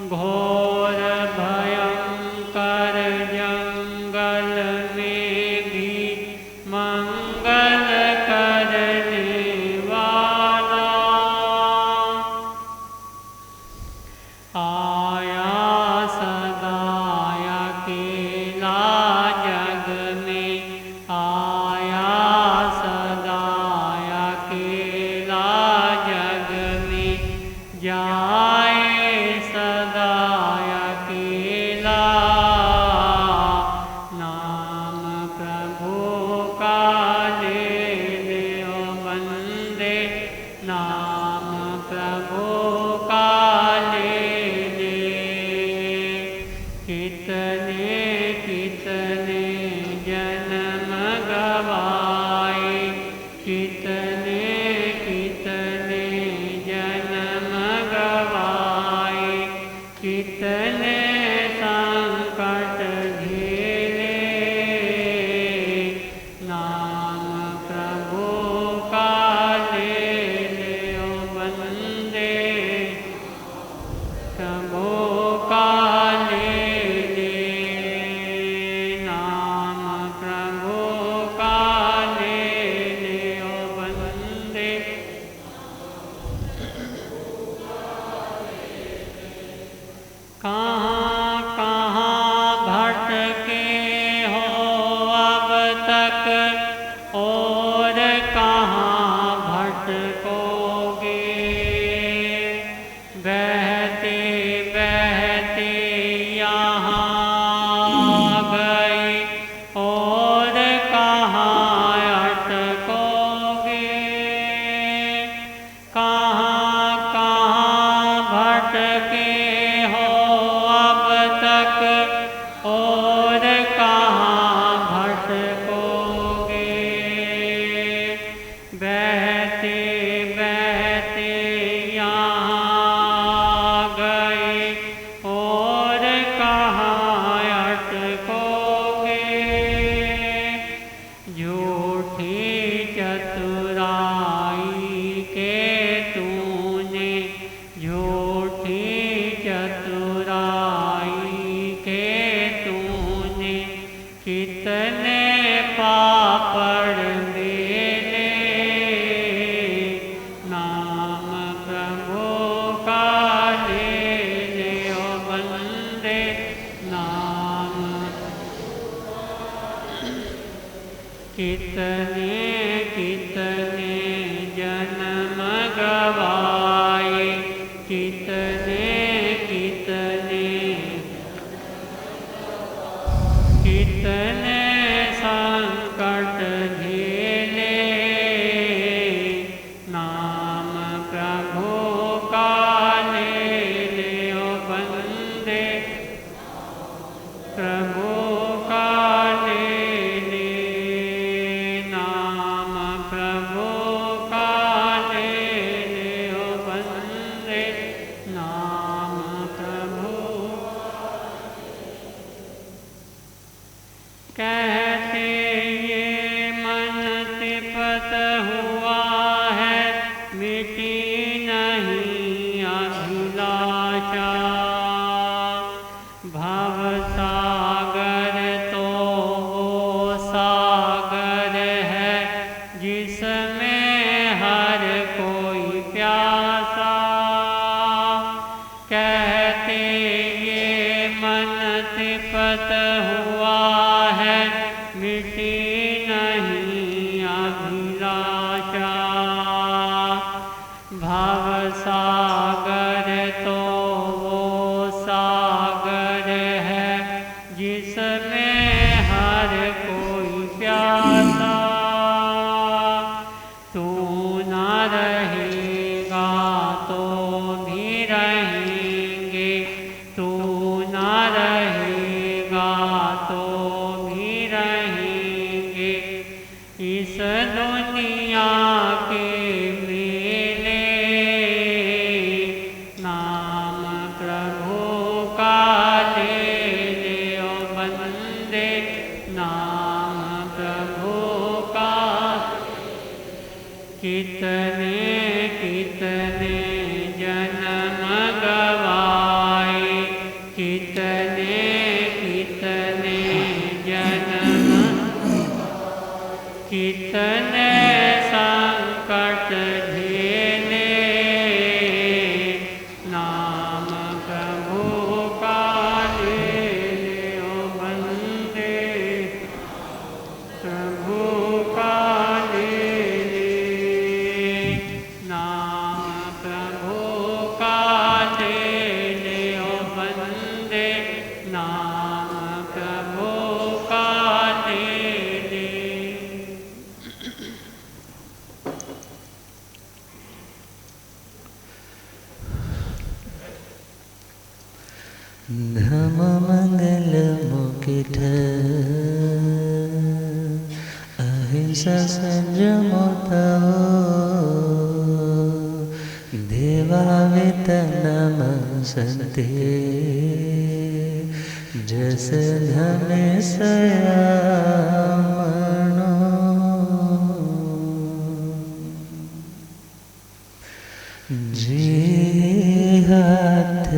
घोर भयंकर जंगल में भी मंगल करने वाला आया सदा अकेला जग में आया सदा अकेला जग में जाए सदा अकेला नाम प्रभु का ले लियो बंदे नाम प्रभु का ले ले कितने कितने जन्म गवाए कितने कितने जन्म गवाए कितने संकट झेले नाम प्रभु का ले लियो बंदे प्रभु का ले ले नाम प्रभु का ले लियो बंदे कहाँ कहाँ भटके हो अब तक और कहाँ भटकोगे बहते बहते यहाँ गए और कहाँ अटकोगे कहाँ कहाँ भटके हो अब तक और कहाँ भटकोगे बहते बहते यहाँ गए और कहाँ अटकोगे झूठी चतुराई के तूने झूठी चतुराई के तूने कितने पापड़ मेले नाम प्रभु का ले लियो बंदे नाम कितने कितने जन्म गवाए कितने कितने कितने संकट झेले नाम प्रभु का ले लियो बंदे प्रभु का ले ले नाम प्रभु का ले लियो बंदे नाम प्रभु कहते ये मन तिपत हुआ है मिटी नहीं अभिलाषा भव सागर तो वो सागर है जिसमें हर कोई प्यासा कहते ये मन तिपत हुआ है मिटी नहीं अभिलाषा भव सागर तो वो सागर है जिसमें हर कोई प्यासा तू न रहेगा तो भी रहेंगे तू न रहेगा तो भी रहेंगे इस दुनिया के मेले नाम प्रभु का ले लियो बंदे नाम प्रभु का कितने कितने जन्म गवाए धम मंगल मुकुट अहिंसा संयम तव देवावेतन नमस्ते जस धन सयामणो जी हाथ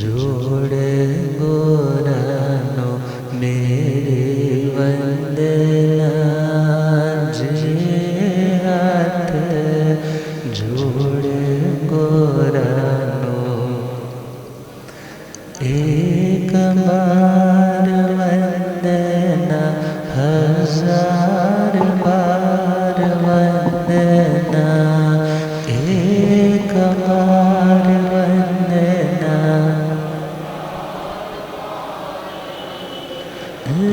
जोड़े गोरानो मेरे वंदना जी हाथ जोड़े गोरानो एक बार वंदना हजार बार वंदना एक बार वंदना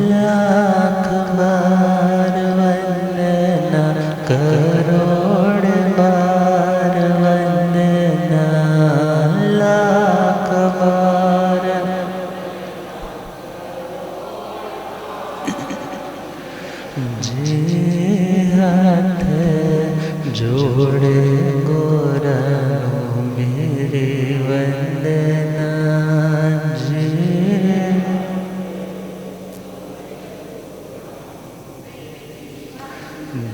लाख बार वंदना करोड़ बार वंदना लाख बार जी हाथ जोड़े गोरानो मेरे वंदना जी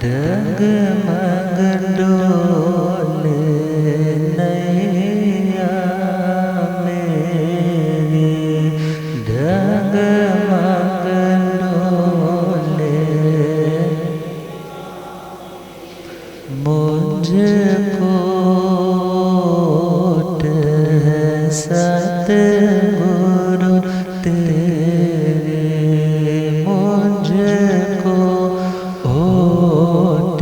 डगमग डोले नैया मेरी डगमग डोले मुझको सतगुरु तेरे मुझको ओट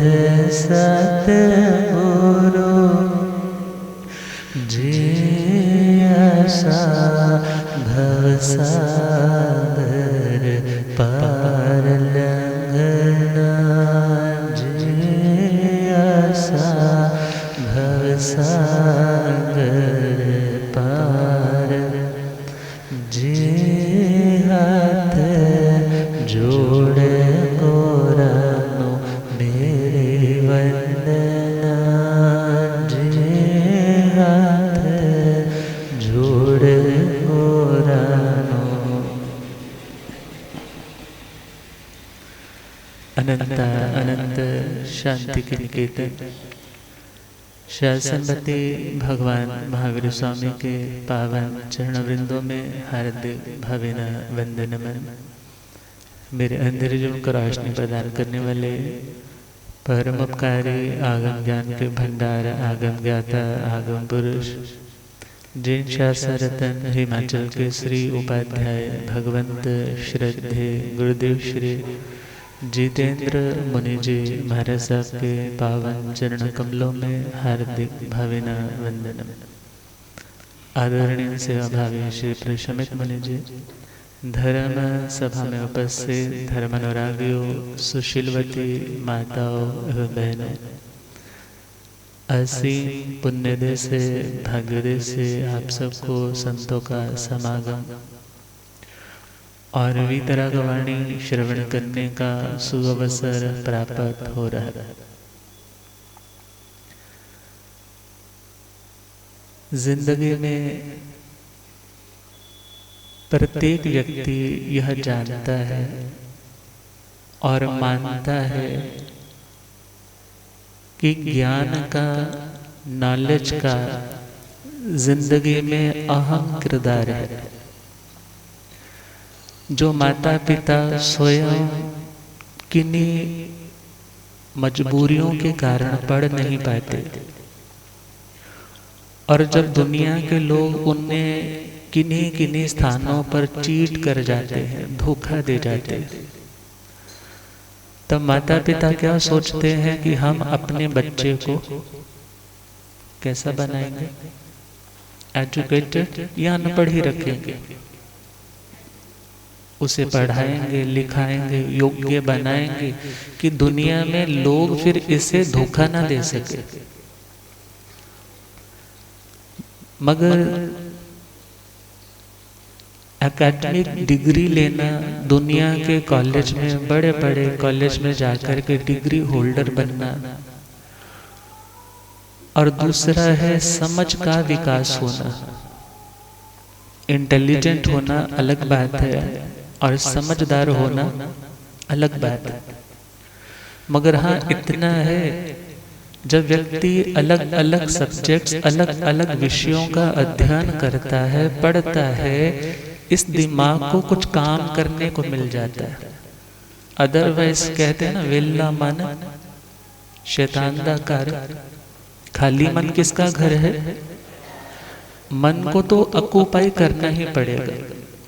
है सतगुरु जी आशा भवसागर पार लंघना जी आशा भवसागर पार जी हाथ जोड़े गोरानो मेरे वंदना जी हाथ जोड़े गोरानो अनंत अनंत शांति के निकेतन शासनपति भगवान महावीर स्वामी के पावन चरण वृंदों में हार्दिक भावना वंदनमन। मेरे अंदर जो उनको रोशनी प्रदान करने वाले परमोपकारी आगम ज्ञान के भंडार आगम ज्ञाता आगम पुरुष जिन शास्त्र रतन हिमाचल के श्री उपाध्याय भगवंत श्रद्धे गुरुदेव श्री जितेंद्र मुनि जी महाराज साहब के पावन चरण कमलों में हार्दिक भावना वंदनम। आदरणीय सेवा भावी श्री प्रशमित मुनि जी, धर्म सभा में उपस्थित धर्मानुरागियों, सुशीलवती माताओं एवं बहनों, असीम पुण्यदय से भाग्योदय से आप सबको संतों का समागम और वीतरागवाणी श्रवण करने का सुअवसर प्राप्त हो रहा है। जिंदगी में प्रत्येक व्यक्ति यह जानता है और मानता है कि ज्ञान का, नॉलेज का जिंदगी में अहम किरदार है। जो माता पिता स्वयं किन्हीं मजबूरियों के कारण पढ़ नहीं पाते और जब दुनिया के लोग उन्हें किन्हीं किन्हीं स्थानों पर चीट कर जाते हैं, धोखा दे जाते हैं, तब माता पिता क्या सोचते हैं कि हम अपने बच्चे को कैसा बनाएंगे, एजुकेटेड या अनपढ़ ही रखेंगे, उसे पढ़ाएंगे, लिखाएंगे, योग्य बनाएंगे कि दुनिया में लोग फिर इसे धोखा ना दे सके। मगर एकेडमिक डिग्री लेना, दुनिया के कॉलेज में, बड़े बड़े कॉलेज में जाकर के डिग्री होल्डर बनना, और दूसरा है समझ का विकास होना। इंटेलिजेंट होना अलग बात है और समझदार होना अलग बात है। मगर हाँ इतना है, जब व्यक्ति अलग अलग सब्जेक्ट्स, अलग अलग विषयों का अध्ययन करता है, पढ़ता है, इस दिमाग को कुछ काम करने को मिल जाता है। अदरवाइज कहते हैं ना, वेला मन शैतान दा घर। खाली मन किसका घर है? मन को तो ऑक्युपाई करना ही पड़ेगा।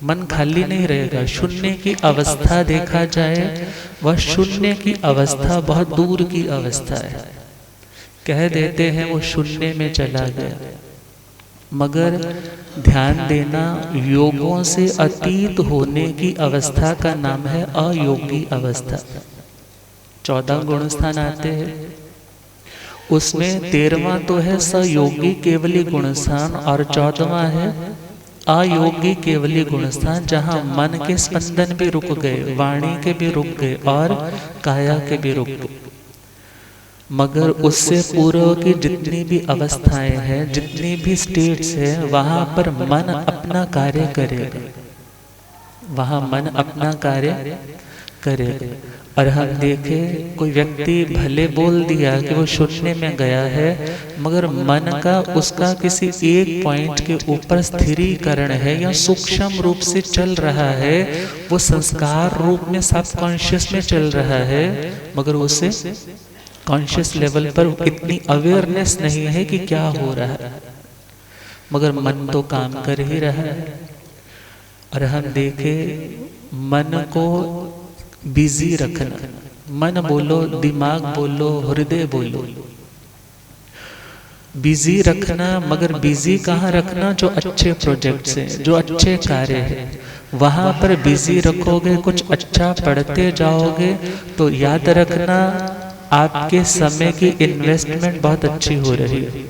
मन खाली नहीं रहेगा। शून्य की अवस्था देखा जाए, वह शून्य की अवस्था बहुत दूर की अवस्था है। कह देते हैं वो शून्य में चला गया, मगर ध्यान देना, योगों से अतीत होने की अवस्था का नाम है अयोगी अवस्था। 14 गुण स्थान आते हैं, उसमें 13वां तो है सयोगी केवली गुण स्थान और 14वां है अयोगी केवली गुण स्थान, जहाँ मन के स्पंदन भी रुक गए, वाणी के भी रुक गए और काया के भी रुक गए। मगर उससे पूर्व की जितनी भी अवस्थाएं हैं, जितनी भी स्टेट्स हैं, वहां पर मन अपना कार्य करेगा, वहां मन अपना कार्य करेगा। और हम देखे कोई व्यक्ति भले बोल दिया कि वो शून्य में गया है, मगर मन का उसका किसी एक पॉइंट के ऊपर स्थिरीकरण है या सूक्ष्म रूप से चल रहा है, वो संस्कार रूप में सबकॉन्शियस में चल रहा है, मगर उसे कॉन्शियस लेवल पर इतनी अवेयरनेस नहीं है कि क्या हो रहा है, मगर मन तो काम कर ही रहा है। और हम देखे मन को बिजी रखना, मन बोलो, दिमाग बोलो, हृदय बोलो, बिजी रखना। मगर बिजी कहाँ रखना? जो अच्छे प्रोजेक्ट्स हैं, जो अच्छे कार्य हैं, वहां पर बिजी रखोगे, कुछ अच्छा पढ़ते जाओगे तो याद रखना आपके समय की इन्वेस्टमेंट बहुत अच्छी हो रही है।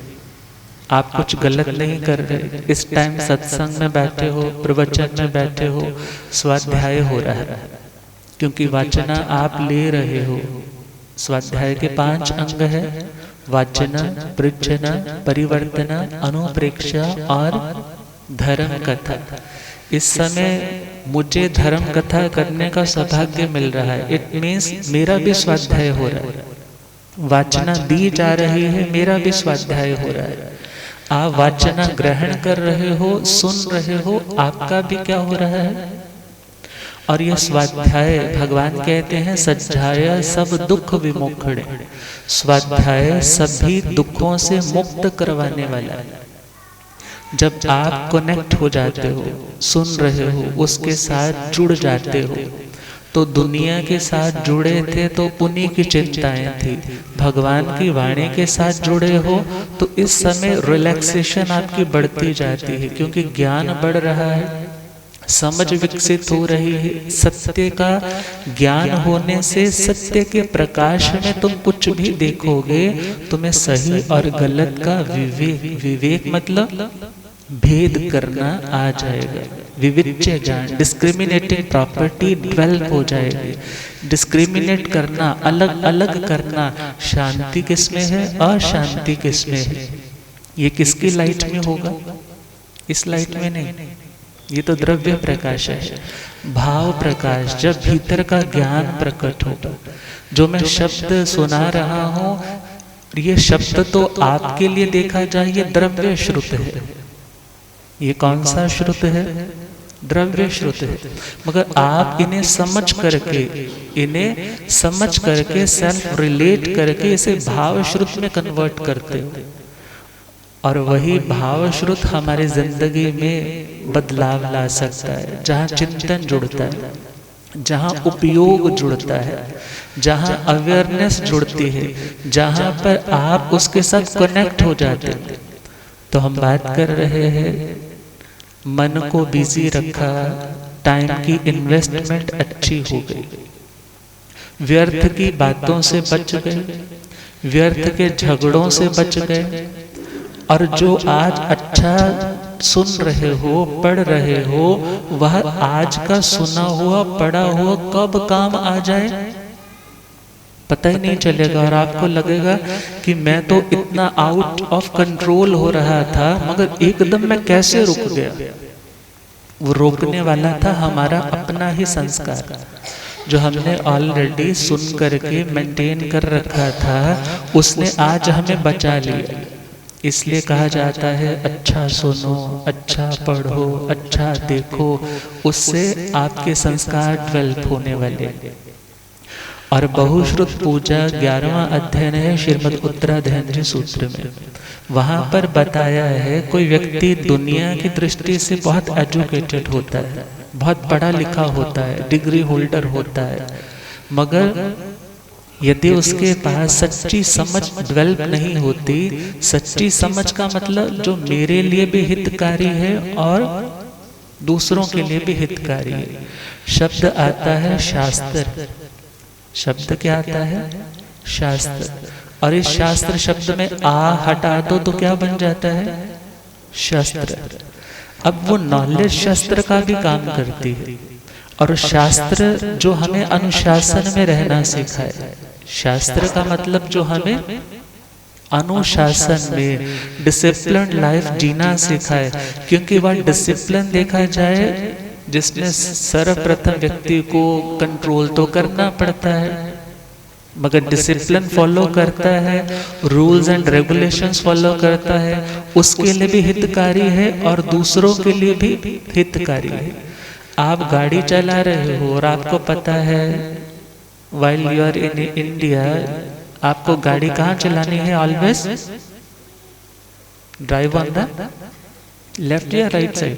आप कुछ गलत नहीं कर रहे। इस टाइम सत्संग में बैठे हो, प्रवचन में बैठे हो, स्वाध्याय हो रहा है, क्योंकि वाचना आप ले रहे हो। स्वाध्याय के 5 अंग है, वाचना, पृच्छना, परिवर्तना, अनुप्रेक्षा और धर्म कथा। इस समय मुझे धर्म कथा करने का सौभाग्य मिल रहा है। इट मीन्स मेरा भी स्वाध्याय हो रहा है, वाचना दी जा रही है, मेरा भी स्वाध्याय हो रहा है। आप वाचना ग्रहण कर रहे हो, सुन रहे हो, आपका भी क्या हो रहा है। और यह स्वाध्याय भगवान कहते हैं सज्जाय सब दुख विमोक्षणे। स्वाध्याय सभी दुखों से मुक्त करवाने वाला है। जब आप कनेक्ट हो जाते हो, सुन रहे हो, उसके साथ जुड़ जाते हो, तो दुनिया के साथ जुड़े थे तो उन्हीं की चिंताएं थी। भगवान की वाणी के साथ जुड़े हो तो इस समय रिलैक्सेशन आपकी बढ़ती जाती है, क्योंकि ज्ञान बढ़ रहा है, समझ विकसित हो रही है। सत्य का ज्ञान होने से सत्य के प्रकाश में तुम कुछ भी देखोगे, तुम्हें सही और गलत का विवेक मतलब भेद करना आ जाएगा। विविच्य ज्ञान, डिस्क्रिमिनेटिंग प्रॉपर्टी डेवलप हो जाएगी। डिस्क्रिमिनेट करना, अलग अलग करना, शांति किसमें है, अशांति किसमें है, ये किसकी लाइट में होगा? इस लाइट में नहीं। ये तो द्रव्य प्रकाश है। भाव प्रकाश, जब भीतर का ज्ञान प्रकट होगा। जो मैं शब्द सुना रहा हूं, ये शब्द तो आपके लिए देखा जाए ये द्रव्य श्रुत है। ये कौन सा श्रुत है? द्रव्य श्रुत है। मगर आप इन्हें समझ करके सेल्फ रिलेट करके इसे भाव श्रुत में कन्वर्ट करते हो, और वही भाव श्रुत हमारी जिंदगी में बदलाव ला सकता है। जहाँ चिंतन जुड़ता है, जहाँ उपयोग जुड़ता है, जहाँ अवेयरनेस जुड़ती है, जहाँ पर आप उसके साथ कनेक्ट हो जाते हैं। तो हम बात कर रहे हैं, मन को बिजी रखा, टाइम की इन्वेस्टमेंट अच्छी हो गई, व्यर्थ की बातों से बच गए, व्यर्थ के झगड़ों से बच गए, और जो आज अच्छा सुन रहे हो, पढ़ रहे हो, वह आज का सुना हुआ पढ़ा हुआ कब काम आ जाए पता ही नहीं चलेगा। और आपको लगेगा कि मैं तो इतना आउट ऑफ कंट्रोल हो रहा था, मगर एकदम मैं कैसे रुक गया। वो रोकने वाला था हमारा अपना ही संस्कार, जो हमने ऑलरेडी सुन करके मेंटेन कर रखा था, उसने आज हमें बचा लिया। इसलिए कहा जाता है अच्छा सुनो, अच्छा पढ़ो, अच्छा देखो, उससे आपके संस्कार डेवलप होने वाले। और बहुश्रुत पूजा 11वां अध्ययन है श्रीमद् उत्तराधैंद्री सूत्र में। वहां पर बताया है कोई व्यक्ति दुनिया की दृष्टि से बहुत एजुकेटेड होता है, बहुत पढ़ा लिखा होता है, डिग्री होल्डर होता है, मगर यदि उसके पास सच्ची समझ डेवलप नहीं होती, सच्ची समझ का मतलब जो मेरे लिए भी हितकारी है और दूसरों के लिए भी हितकारी है। शब्द आता है शास्त्र। शब्द क्या आता है? शास्त्र। और इस शास्त्र शब्द में आ हटा दो तो क्या बन जाता है? शास्त्र। अब वो नॉलेज शास्त्र का भी काम करती है, और शास्त्र जो हमें अनुशासन में रहना सिखाए। शास्त्र का मतलब जो हमें अनुशासन में डिसिप्लिन लाइफ जीना सिखाए। क्योंकि वह डिसिप्लिन देखा जाए जिसमें सर्वप्रथम व्यक्ति को कंट्रोल तो करना पड़ता है, मगर डिसिप्लिन फॉलो करता है, रूल्स एंड रेगुलेशंस फॉलो करता है, उसके लिए भी हितकारी है और दूसरों के लिए भी हितकारी है। आप गाड़ी चला रहे हो और आपको पता है while you are in India आपको गाड़ी कहाँ चलानी है? Always drive on the left या राइट साइड,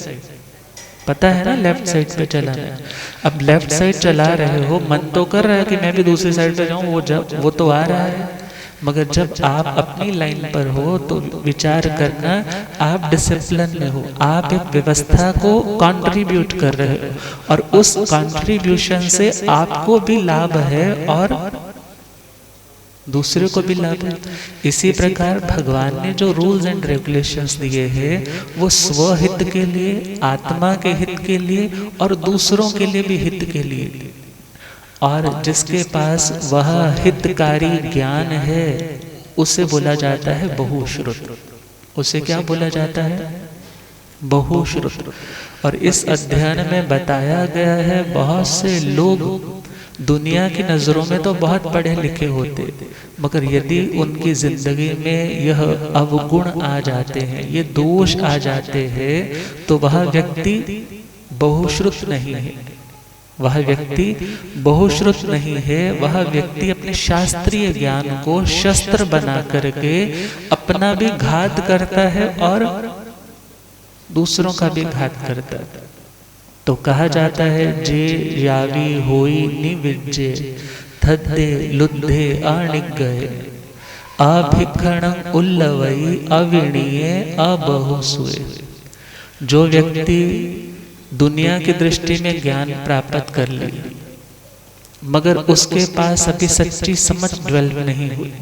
पता है ना, लेफ्ट साइड पे चलाना है। अब लेफ्ट साइड चला रहे हो, मन तो कर रहा है कि मैं भी दूसरी साइड पे जाऊं, वो तो आ रहा है, मगर जब आप अपनी लाइन पर हो तो विचार करना आप डिसिप्लिन में हो, आप एक व्यवस्था को कंट्रीब्यूट कर रहे हो और उस कंट्रीब्यूशन से आपको भी लाभ है और दूसरे को भी लाभ है। इसी प्रकार भगवान ने जो रूल्स एंड रेगुलेशंस दिए हैं वो स्वहित के लिए, आत्मा के हित के लिए और दूसरों के लिए भी हित के लिए। और जिसके पास वह हितकारी ज्ञान है उसे बोला जाता है बहुश्रुत। उसे क्या बोला जाता है? बहुश्रुत। और इस अध्ययन में बताया गया है बहुत से लोग दुनिया की नजरों में तो बहुत पढ़े लिखे होते, मगर यदि उनकी जिंदगी में यह अवगुण आ जाते हैं, ये दोष आ जाते हैं, तो वह व्यक्ति बहुश्रुत नहीं है। वह व्यक्ति बहुश्रुत नहीं है, वह व्यक्ति अपने शास्त्रीय ज्ञान को शस्त्र बना करके अपना भी घात करता है और दूसरों का भी घात करता है। तो कहा जाता है जे यावी होई निविज्जे थद्दे लुद्धे आणिक गए अभिखण उल्लवई अविणीय अबहुसुए। जो व्यक्ति दुनिया की दृष्टि में ज्ञान प्राप्त कर ले मगर उसके पास अभी सच्ची समझ डेवलप नहीं हुई।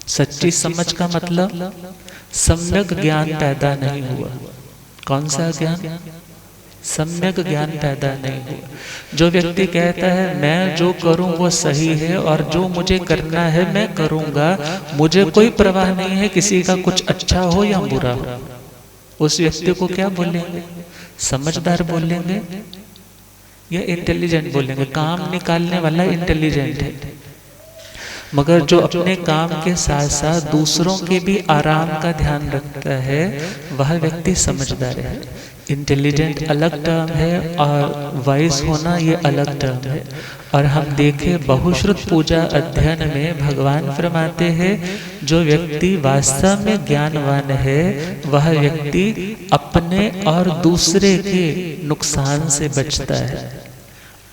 सच्ची समझ का मतलब सम्यक ज्ञान पैदा नहीं हुआ। कौन सा ज्ञान? सम्यक ज्ञान पैदा नहीं हुआ। जो व्यक्ति कहता है मैं जो करूं वो सही है और जो मुझे करना है मैं करूंगा, मुझे कोई परवाह नहीं है किसी का कुछ अच्छा हो या बुरा हो, उस व्यक्ति को क्या बोलेंगे? समझदार बोलेंगे या इंटेलिजेंट बोलेंगे? काम निकालने वाला इंटेलिजेंट है, मगर जो अपने काम के साथ साथ दूसरों के भी आराम का ध्यान रखता है वह व्यक्ति समझदार है। इंटेलिजेंट अलग टर्म है और वाइज होना ये अलग टर्म है। और हम देखें बहुश्रुत पूजा अध्ययन में भगवान फरमाते हैं जो व्यक्ति वास्तव में ज्ञानवान है वह व्यक्ति अपने और दूसरे के नुकसान से बचता है।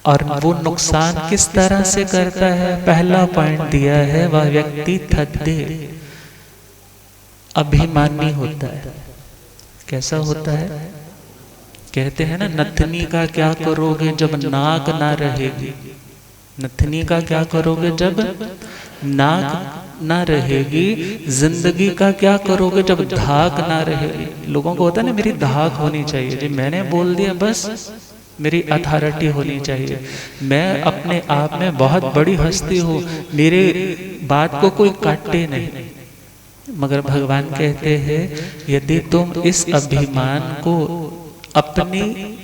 और वो नुकसान किस तरह से करता है? पहला पॉइंट दिया है, वह व्यक्ति थद्दे अभिमानी होता है। कैसा होता है? कहते हैं ना, नथनी का क्या करोगे जब नाक ना रहेगी? नथनी का क्या करोगे जब नाक ना रहेगी, जिंदगी का क्या करोगे जब धाक ना रहेगी। लोगों को होता है ना, मेरी धाक होनी चाहिए, जी मैंने बोल दिया बस मेरी अथॉरिटी होनी चाहिए, मैं अपने आप में बहुत बड़ी हस्ती हूँ, मेरे बात को कोई काटे नहीं। मगर भगवान कहते हैं यदि तुम इस अभिमान को अपनी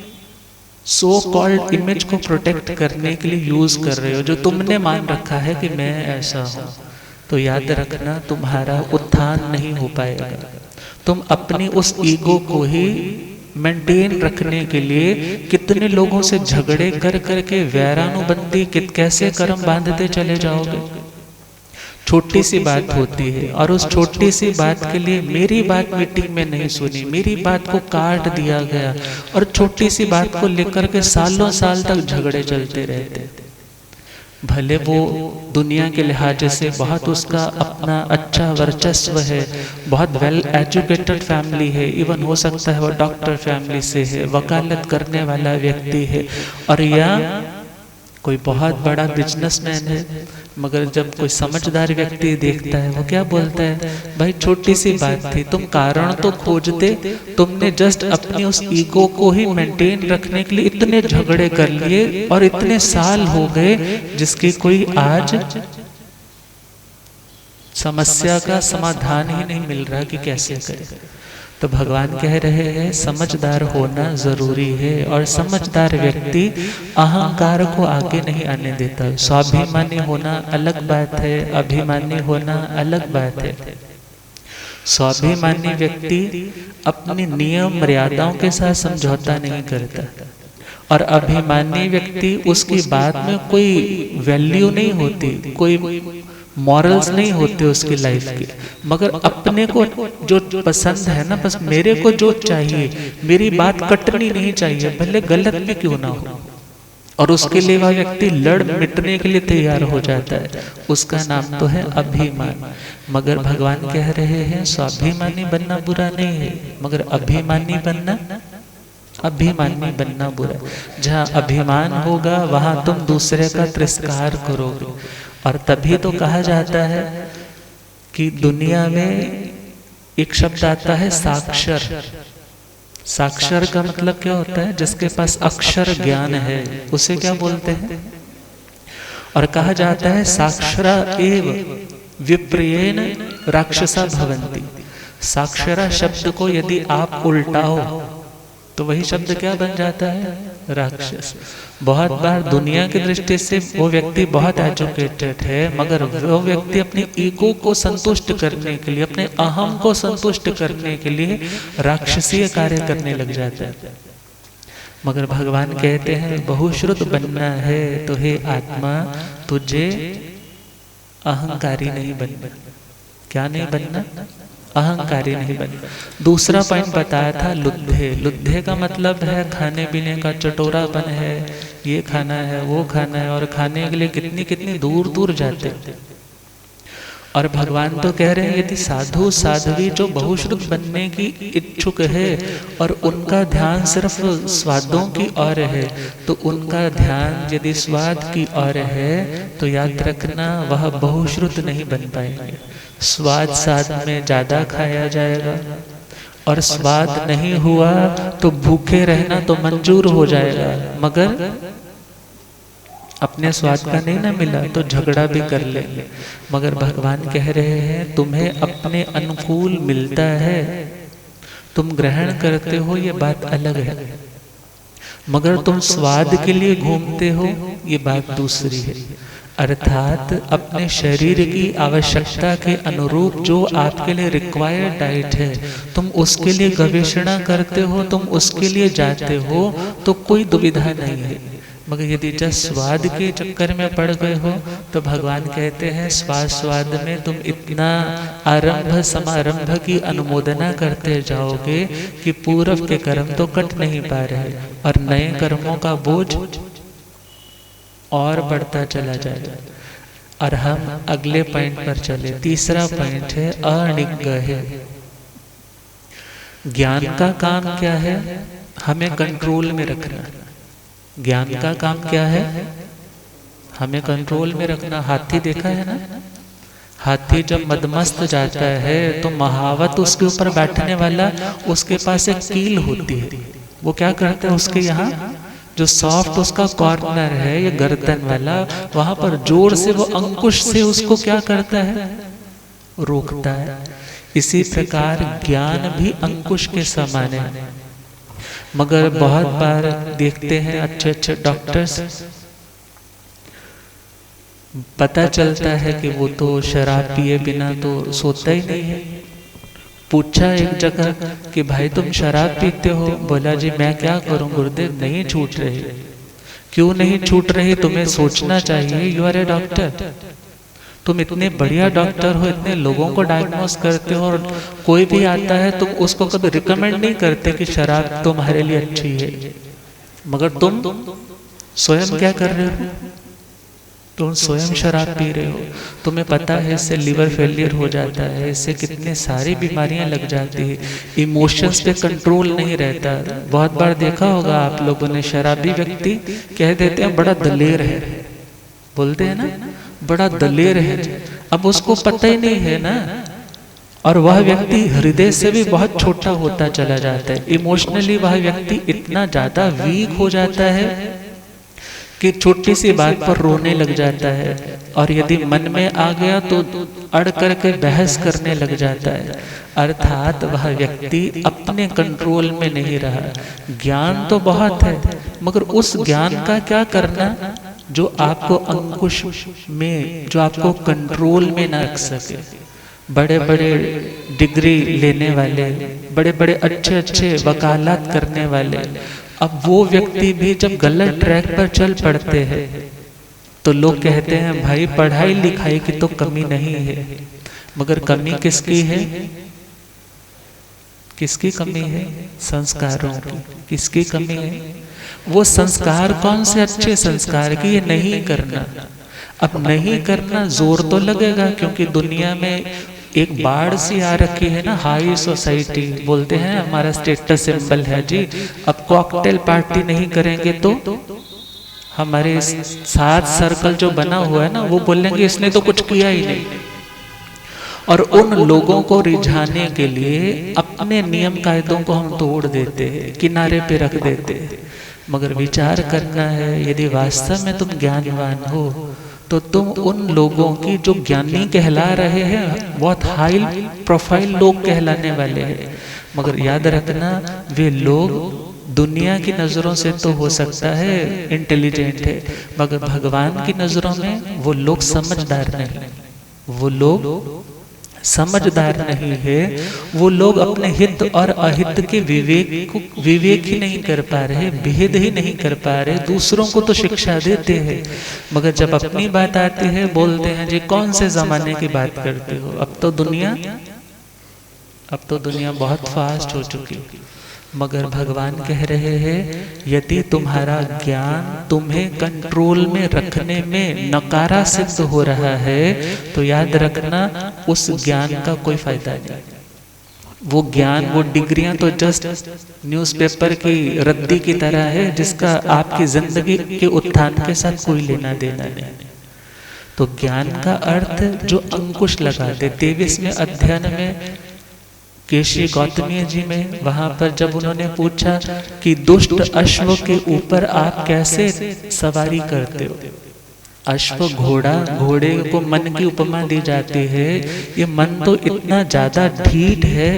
सो कॉल्ड इमेज को प्रोटेक्ट करने के लिए यूज कर रहे हो, जो तुमने मान रखा है कि मैं ऐसा हूं, तो याद रखना तुम्हारा उत्थान नहीं हो पाएगा। तुम अपनी उस ईगो को ही मेंटेन रखने के लिए कितने लोगों से झगड़े कर करके वैरानुबंदी कैसे कर्म बांधते चले जाओगे। छोटी सी बात होती है और उस छोटी सी बात के लिए मेरी बात मीटिंग में नहीं सुनी, मेरी बात को काट दिया गया और छोटी सी बात को लेकर के सालों साल तक झगड़े चलते रहते। भले वो दुनिया के लिहाज से बहुत उसका अपना अच्छा वर्चस्व है, बहुत वेल एजुकेटेड फैमिली है, इवन हो सकता है वो डॉक्टर फैमिली से है, वकालत करने वाला व्यक्ति है, और या कोई बहुत बड़ा बिजनेसमैन है, मगर जब कोई समझदार व्यक्ति देखता है वो क्या बोलता है, भाई छोटी सी बात थी, तुम कारण तो खोजते, तुमने जस्ट अपनी उस ईगो को ही मेंटेन रखने के लिए इतने झगड़े कर लिए और इतने साल हो गए जिसकी कोई आज समस्या का समाधान ही नहीं मिल रहा कि कैसे करें। तो भगवान कह रहे हैं समझदार होना जरूरी है, और समझदार व्यक्ति अहंकार को आगे नहीं आने देता। स्वाभिमानी होना अलग बात है, अभिमानी होना अलग बात है। स्वाभिमानी व्यक्ति अपनी नियम मर्यादाओं के साथ समझौता नहीं करता, और अभिमानी व्यक्ति उसकी बात में कोई वैल्यू नहीं होती, कोई मॉरल्स नहीं होते उसकी लाइफ के, मगर अपने को जो पसंद है ना, बस मेरे को जो चाहिए, मेरी बात कटनी नहीं चाहिए, भले गलत भी क्यों ना हो, और उसके लिए वह व्यक्ति लड़ मिटने के लिए तैयार हो जाता है, उसका नाम तो है अभिमान। मगर भगवान कह रहे हैं स्वाभिमानी बनना बुरा नहीं है, मगर अभिमानी बनना बुरा। जहाँ अभिमान होगा वहां तुम दूसरे का तिरस्कार करोगे, और तभी तो कहा जाता है कि दुनिया में एक शब्द आता है साक्षर। साक्षर का मतलब क्या होता है, जिसके पास अक्षर ज्ञान है उसे क्या बोलते हैं। और कहा जाता है साक्षरा एव विप्रियेण राक्षसा भवन्ति। साक्षरा शब्द को यदि आप उल्टाओ तो वही शब्द क्या बन जाता है, राक्षस। बहुत बार दुनिया की दृष्टि से वो व्यक्ति बहुत एजुकेटेड है, मगर वो व्यक्ति अपनी ईगो को संतुष्ट करने के लिए, अपने अहम को संतुष्ट करने के लिए राक्षसीय कार्य करने लग जाता है। मगर भगवान कहते हैं बहुश्रुत बनना है तो हे आत्मा तुझे अहंकारी नहीं बनना। क्या नहीं बनना, अहंकारी नहीं बनना। दूसरा पॉइंट बताया था लुद्धे। लुद्धे का मतलब है खाने पीने का चटोरापन है, ये खाना है वो खाना है, और खाने के लिए कितनी कितनी दूर दूर जाते हैं। और भगवान तो कह रहे हैं यदि साधु साध्वी जो बहुश्रुत बनने की इच्छुक है और उनका ध्यान सिर्फ स्वादों की ओर है, तो उनका ध्यान यदि स्वाद की ओर है तो याद रखना वह बहुश्रुत नहीं बन पाएंगे। स्वाद साथ में ज्यादा खाया जाएगा, और स्वाद नहीं हुआ तो भूखे रहना तो मंजूर हो जाएगा, मगर अपने स्वाद का नहीं ना मिला तो झगड़ा भी कर लेंगे। मगर भगवान कह रहे हैं तुम्हें अपने अनुकूल मिलता है, तुम ग्रहण करते हो, ये बात अलग है, मगर तुम स्वाद के लिए घूमते हो, ये बात दूसरी है। अर्थात अपने शरीर की आवश्यकता के अनुरूप जो आपके लिए रिक्वायर्ड डाइट है, तुम उसके लिए गवेषणा करते हो, तुम उसके लिए जाते हो, तो कोई दुविधा नहीं है। मगर यदि जस्ट स्वाद के चक्कर में पड़ गए हो तो भगवान कहते हैं स्वाद में तुम इतना आरंभ समारंभ की अनुमोदना करते जाओगे कि पूर्व के कर्म तो कट नहीं पा रहे, और नए कर्मों का बोझ और बढ़ता चला जाएगा। और हम अगले पॉइंट पर चले। तीसरा पॉइंट है अनिग्रह। ज्ञान का काम क्या है, हमें कंट्रोल में रखना। ज्ञान का काम क्या है, हमें कंट्रोल में रखना। हाथी देखा है ना, हाथी जब मदमस्त जाता है तो महावत उसके ऊपर बैठने वाला, उसके पास एक कील होती है, वो क्या करता है, उसके यहाँ जो सॉफ्ट उसका कॉर्नर है ये गर्दन वाला, वहां पर जोर से वो अंकुश से उसको क्या करता है, रोकता है। इसी प्रकार ज्ञान भी अंकुश के समान है। मगर बहुत बार देखते हैं अच्छे अच्छे डॉक्टर्स, पता चलता है कि वो तो शराब पिए बिना तो सोता ही नहीं है। पूछा एक जगह कि भाई तुम शराब पीते हो? बोला जी मैं क्या करूं गुरुदेव, नहीं छूट रही। क्यों नहीं छूट रही? तुम्हें सोचना चाहिए, यू आर ए डॉक्टर, तुम इतने बढ़िया डॉक्टर हो, इतने लोगों को डायग्नोस करते हो, और कोई भी आता है तुम उसको कभी रिकमेंड नहीं करते कि शराब तुम्हारे लिए अच्छी है। मगर तुम स्वयं क्या कर रहे हो, तुम स्वयं शराब पी रहे हो। तुम्हें पता है इससे लिवर फेलियर हो जाता है, इससे कितने सारी बीमारियां लग जाती है, इमोशंस पे कंट्रोल नहीं रहता। बहुत बार देखा होगा आप लोगों ने, शराबी व्यक्ति कह देते हैं बड़ा दलेर है, बोलते हैं ना बड़ा दलेर है। अब उसको पता ही नहीं है ना, और वह व्यक्ति हृदय से भी बहुत छोटा होता चला जाता है। इमोशनली वह व्यक्ति इतना ज्यादा वीक हो जाता है कि छोटी सी बात पर रोने लग जाता है, और यदि मन में आ गया तो अड़ करके बहस करने लग जाता है। अर्थात वह व्यक्ति अपने कंट्रोल में नहीं रहा। ज्ञान तो बहुत है, मगर उस ज्ञान का क्या करना जो आपको अंकुश में, जो आपको कंट्रोल में ना रख सके। बड़े बड़े डिग्री लेने वाले, बड़े बड़े अच्छे अच्छे वकालत करने वाले, अब वो व्यक्ति भी जब गलत ट्रैक पर चल पड़ते हैं तो लोग कहते हैं भाई पढ़ाई लिखाई की तो कमी नहीं है। मगर कमी किसकी है? किसकी कमी है? संस्कारों की। किसकी कमी है? वो संस्कार कौन से अच्छे संस्कार की? ये नहीं करना। अब नहीं करना जोर तो लगेगा, क्योंकि दुनिया में एक बाढ़ सी आ रखी है ना, हाई सोसाइटी बोलते हैं हमारा स्टेटस सिंबल है जी। अब कॉकटेल पार्टी नहीं करेंगे तो हमारे साथ सर्कल जो बना हुआ है ना, वो बोलेंगे इसने तो कुछ किया ही नहीं। और उन लोगों को रिझाने के लिए अपने नियम कायदों को हम तोड़ देते हैं, किनारे पे रख देते हैं। मगर विचार करना है, यदि वास्तव में तुम ज्ञानवान हो तो तुम उन लोगों की जो ज्ञानी कहला रहे हैं, बहुत हाई प्रोफाइल लोग कहलाने वाले हैं, मगर याद रखना वे लोग दुनिया की नजरों से तो हो सकता है इंटेलिजेंट है, मगर भगवान की नजरों में वो लोग समझदार नहीं, वो लोग समझदार नहीं है। वो लोग अपने हित और अहित के विवेक ही नहीं कर पा रहे, भेद ही नहीं कर पा रहे। दूसरों को तो शिक्षा देते हैं, मगर जब अपनी बात आती है बोलते हैं जी कौन से जमाने की बात करते हो, अब तो दुनिया बहुत फास्ट हो चुकी। मगर भगवान कह रहे हैं यदि तुम्हारा ज्ञान तुम्हें कंट्रोल में रखने में नकारा सिद्ध हो रहा है तो याद रखना उस ज्ञान का कोई फायदा नहीं। वो ज्ञान, वो डिग्रियां तो जस्ट न्यूज़पेपर की रद्दी की तरह है, जिसका आपकी जिंदगी के उत्थान के साथ कोई लेना देना नहीं। तो ज्ञान का अर्थ जो अंकुश लगा दे। 23वें अध्ययन में केशी गौतमी जी में, वहां पर जब उन्होंने पूछा कि दुष्ट अश्व के ऊपर आप कैसे सवारी करते हो। अश्व घोड़ा, घोड़े को मन की उपमा दी जाती है। ये मन तो इतना ज्यादा ढीठ है,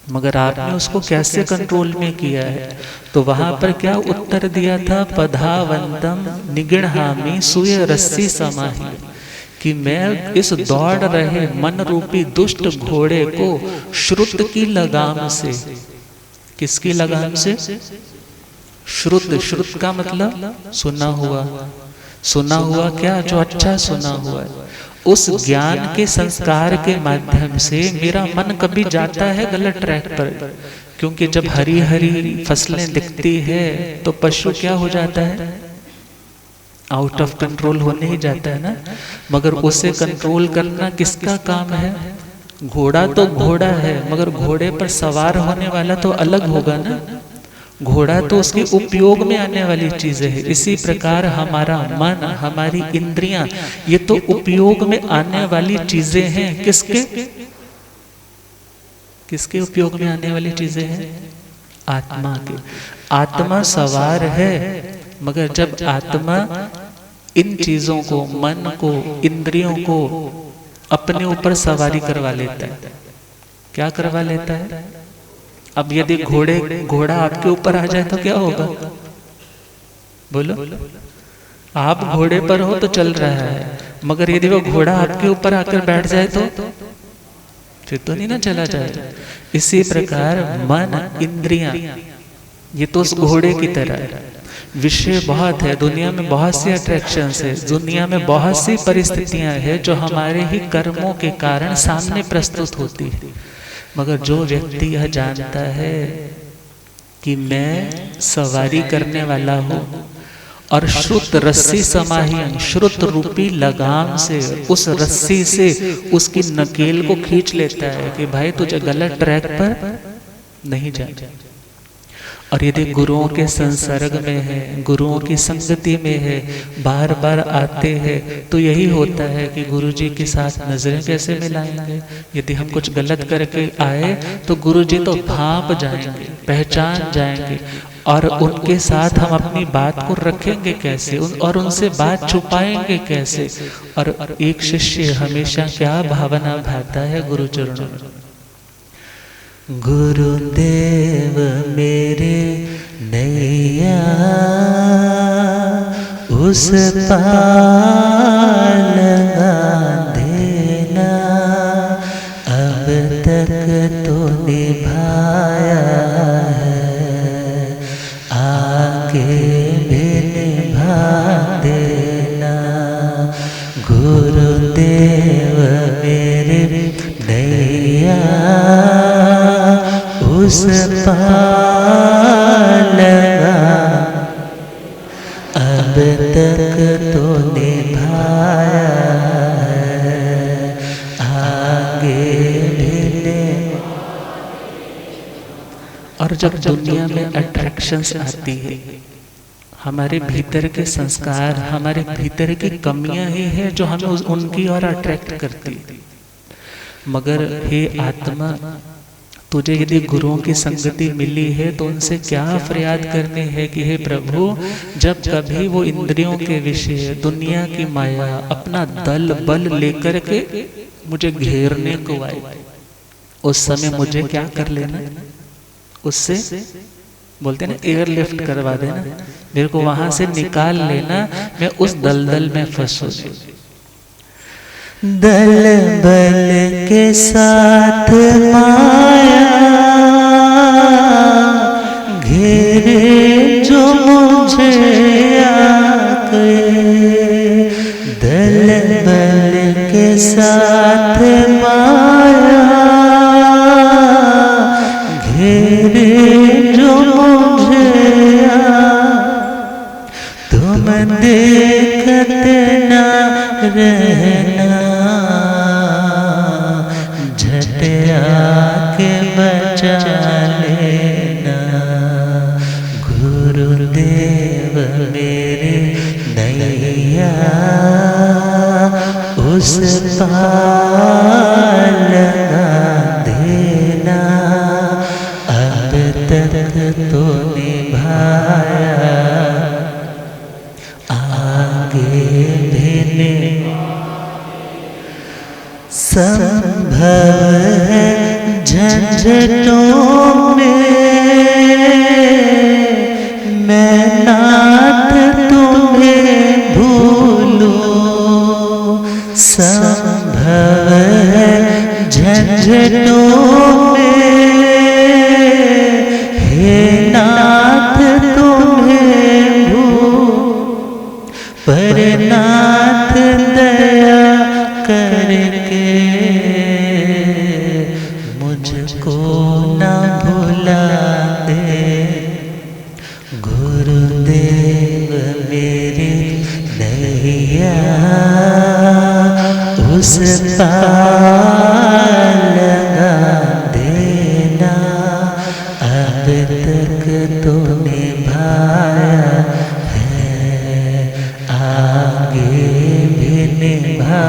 मगर आपने उसको कैसे कंट्रोल में किया है। तो वहां पर क्या उत्तर दिया था? पधावंतम निगृहामि सुय रस्सी समाहि, कि मैं इस दौड़ रहे मन रूपी दुष्ट घोड़े को श्रुत की लगाम से, किसकी लगाम से? श्रुत। श्रुत का मतलब सुना हुआ। सुना हुआ क्या? जो अच्छा सुना हुआ है। उस ज्ञान के संस्कार के माध्यम से मेरा मन कभी जाता है गलत ट्रैक पर, क्योंकि जब हरी हरी फसलें दिखती है तो पशु क्या हो जाता है? आउट ऑफ कंट्रोल होने ही जाता है ना। मगर उसे कंट्रोल करना किसका काम है? घोड़ा तो घोड़ा है, मगर घोड़े पर सवार होने वाला तो अलग होगा ना। घोड़ा तो उसके उपयोग में आने वाली चीजें है। इसी प्रकार हमारा मन, हमारी इंद्रियां, ये तो उपयोग में आने वाली चीजें हैं। किसके किसके उपयोग में आने वाली चीजें हैं? आत्मा के। आत्मा सवार है, मगर जब आत्मा इन चीजों को, मन को, इंद्रियों को अपने ऊपर सवारी करवा लेता है, क्या करवा लेता है? अब यदि घोड़ा आपके ऊपर आ जाए तो क्या होगा? बोलो। आप घोड़े पर हो तो चल रहा है, मगर यदि वो घोड़ा आपके ऊपर आकर बैठ जाए तो फिर तो नहीं ना चला जाएगा। इसी प्रकार मन, इंद्रियां, ये तो उस घोड़े की तरह है। विषय बहुत है, दुनिया में बहुत सी अट्रैक्शंस है, दुनिया में बहुत सी परिस्थितियां हैं जो हमारे ही कर्मों के कारण सामने प्रस्तुत होती है। मगर जो व्यक्ति यह जानता है कि मैं सवारी करने वाला हूँ और श्रुत रस्सी समाहियं, श्रुत रूपी लगाम से, उस रस्सी से उसकी नकेल को खींच लेता है कि भाई तुझे गलत ट्रैक पर नहीं जाना। और यदि गुरुओं के संसर्ग में है, गुरुओं की संगति में है, बार बार आते हैं, तो यही होता है कि गुरुजी के साथ नजरें कैसे मिलाएंगे? यदि हम कुछ गलत करके आए तो गुरुजी तो भांप जाएंगे, पहचान जाएंगे, और उनके साथ हम अपनी बात को रखेंगे कैसे, और उनसे बात छुपाएंगे कैसे? और एक शिष्य हमेशा क्या भावना भाता है गुरु चरणों में? गुरुदेव मेरे नैया उस पार लगा देना, अब तक तो निभाया है, आगे भी निभा देना। गुरुदेव मेरे नैया उस पार लगा, अब तक तो निभाया है, आगे भी। और जब दुनिया में अट्रैक्शंस आती है, हमारे भीतर के संस्कार, हमारे भीतर की कमियां ही है जो हमें उनकी ओर अट्रैक्ट करती है। मगर हे आत्मा, तुझे यदि गुरुओं की संगति मिली है तो उनसे क्या फरियाद करनी है कि हे प्रभु, जब कभी वो इंद्रियों के विषय, दुनिया की माया अपना दल बल लेकर के मुझे घेरने को आए, उस समय मुझे क्या कर लेना? उससे बोलते ना एयरलिफ्ट करवा देना, मेरे को वहां से निकाल लेना, मैं उस दलदल में फंसू। दल बल के साथ माया घेरे जो मुझे आके, दल बल के साथ माया घेरे जो मुझे तुम देखते ना रहना, आके बचा लेना। गुरुदेव मेरे नैया उस पार लगा देना, अब तक तो निभाया, आगे भी संभव है झंझटों में मैं नाथ तुम्हें भूलूं, संभव है झंझटों में हे नाथ तुम्हें भूलूं, पर नाथ दया करके मुझको न भुला दे। गुरुदेव मेरे नैया उस पार लगा देना, अब तक तो निभाया है, आगे भी निभा।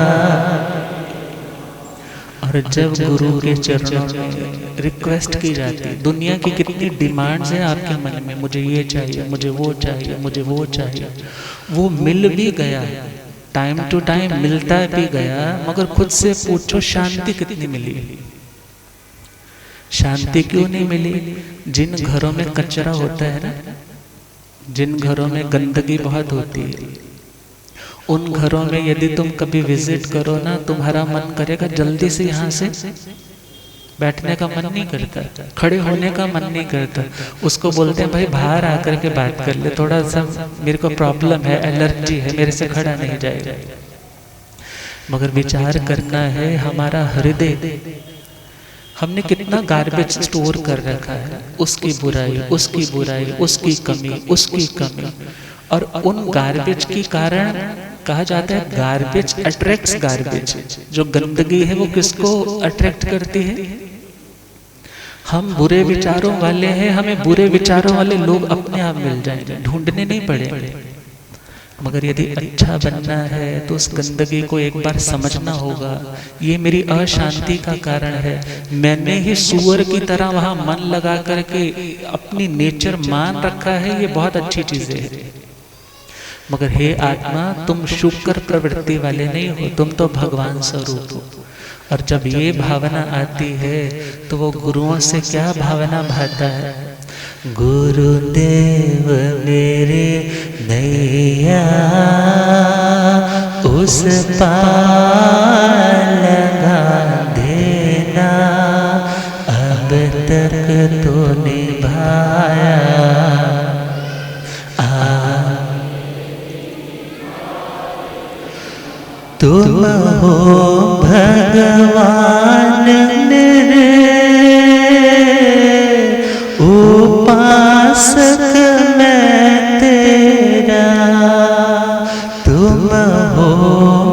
और जब गुरु के चरणों में रिक्वेस्ट की जाती है, दुनिया की कितनी डिमांड्स है आपके मन में, मुझे ये चाहिए, मुझे वो चाहिए, मुझे वो चाहिए, वो मिल भी गया, टाइम टू टाइम मिलता भी गया, मगर खुद से पूछो शांति कितनी मिली? शांति क्यों नहीं मिली? जिन घरों में कचरा होता है ना, जिन घरों में गंदगी बहुत होती है, उन घरों में यदि तुम कभी विजिट करो ना, तुम्हारा मन करेगा जल्दी से यहाँ से बैठने का मन नहीं करता, खड़े होने का मन नहीं करता। उसको बोलते हैं भाई बाहर आकर के बात कर ले, थोड़ा सा मेरे को प्रॉब्लम है, एलर्जी है, मेरे से खड़ा नहीं जाएगा। मगर विचार करना है, हमारा हृदय, हमने कितना गार्बेज स्टोर कर रखा है, उसकी बुराई, उसकी बुराई, उसकी कमी, उसकी कमी। और उन गार्बेज के कारण कहा जाता है गार्बेज अट्रैक्ट्स गार्बेज। जो गंदगी है वो किसको अट्रैक्ट करती है? हम बुरे विचारों वाले हैं, हमें बुरे विचारों वाले लोग अपने आप मिल जाएंगे, ढूंढने नहीं पड़ेंगे। मगर यदि अच्छा बनना है तो उस गंदगी को एक बार समझना होगा, ये मेरी अशांति का कारण है, मैंने ही सुअर की तरह वहां मन लगा करके अपनी नेचर मान रखा है, ये बहुत अच्छी चीजें है। मगर हे आत्मा, तुम शुक्र प्रवृत्ति वाले नहीं हो, तुम तो भगवान स्वरूप हो। और जब ये भावना आती है तो वो गुरुओं से क्या भावना भाता है? गुरुदेव मेरे नैया उस पार लगा देना, अब तक तो निभाया। तुम हो भगवान मेरे उपासक मैं तेरा, तुम हो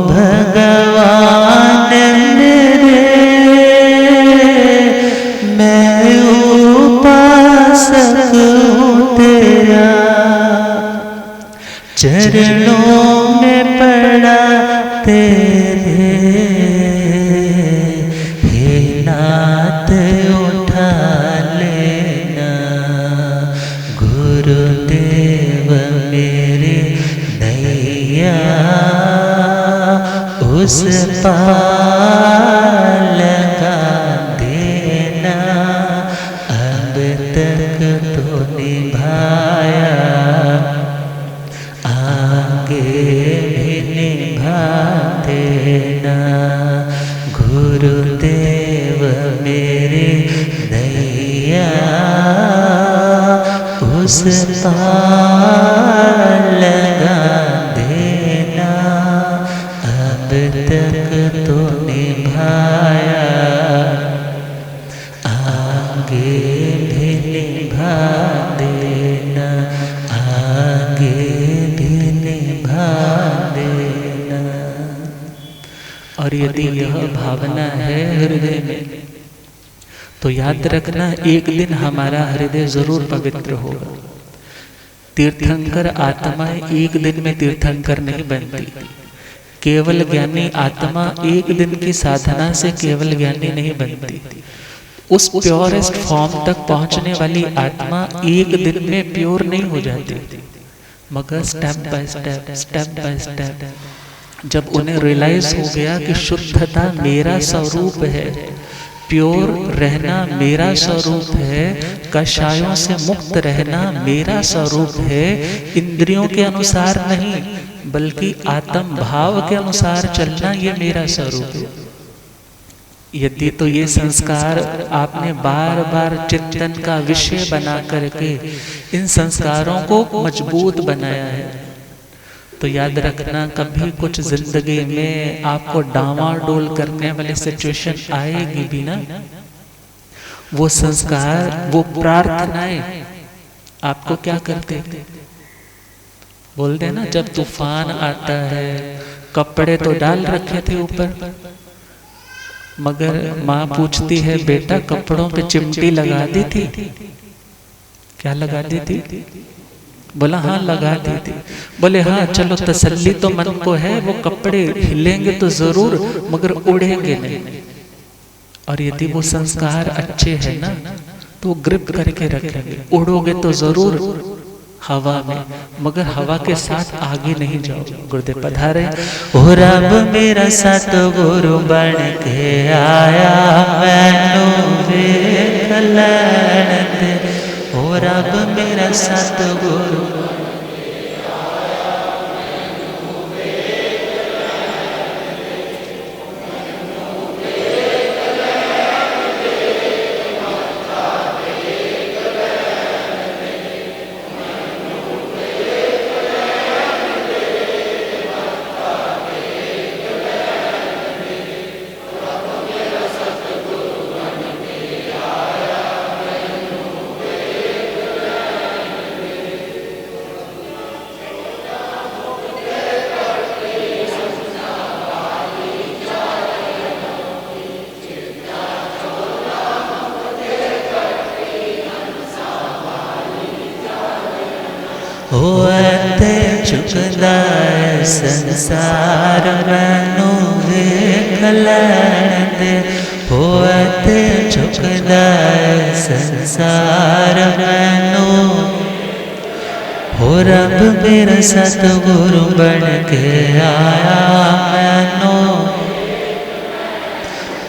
भगवान मेरे मैं उपासक हूँ तेरा। चरणों में पड़ा तेरे, हे नाथ उठा लेना, गुरुदेव मेरे नैया उस पार लगा देना, अब तक तो निभाया, आगे भी निभा देना, गुरुदेव मेरे नैया उस पार लगा देना, अब तक तो निभाया, आगे भी निभा देना, आगे भी निभा देना। और यदि यह भावना है हृदय में तो याद रखना, एक दिन हमारा हृदय जरूर पवित्र होगा। तीर्थंकर आत्माएं एक दिन में तीर्थंकर नहीं बनती। केवल ज्ञानी आत्मा एक दिन की साधना से केवल ज्ञानी नहीं बनती। उस प्योरेस्ट फॉर्म तक पहुंचने वाली आत्मा एक दिन में प्योर नहीं हो जाती, मगर step by step, step by step, जब उन्हें रियलाइज हो गया कि शुद्धता मेरा स्वरूप है, प्योर रहना मेरा स्वरूप है, कषायों से मुक्त रहना मेरा स्वरूप है, इंद्रियों के अनुसार नहीं बल्कि आत्म भाव के अनुसार चलना ये मेरा स्वरूप है। यदि तो ये संस्कार आपने बार बार चिंतन का विषय बना करके इन संस्कारों को मजबूत बनाया है, तो याद रखना कभी कुछ जिंदगी में आपको डामाडोल करने वाली सिचुएशन आएगी भी ना, वो संस्कार, वो प्रार्थनाएं आपको क्या करते थे? बोलते हैं ना, जब तूफान आता है कपड़े तो डाल रखे थे ऊपर, मगर माँ पूछती है बेटा कपड़ों पे चिमटी लगा दी थी? क्या लगा दी थी? बोला हाँ लगा दी थी। बोले हाँ चलो तसल्ली तो मन को है, वो कपड़े हिलेंगे तो जरूर मगर उड़ेंगे नहीं। और यदि वो संस्कार अच्छे हैं ना तो ग्रिप करके रखेंगे। उड़ोगे तो जरूर हवा में, मगर हवा के साथ आगे नहीं जाओ। गुरुदेव पधारे। ओ रब मेरा सतगुरु बन के आया, मैनू वेख लैण दे। ओ रब मेरा सतगुरु होते चुकदा संसार मैनू वेख लैण दे। होते चुकदा संसार मैनू। हो रब मेरा सतगुरु बन के आया, मैनू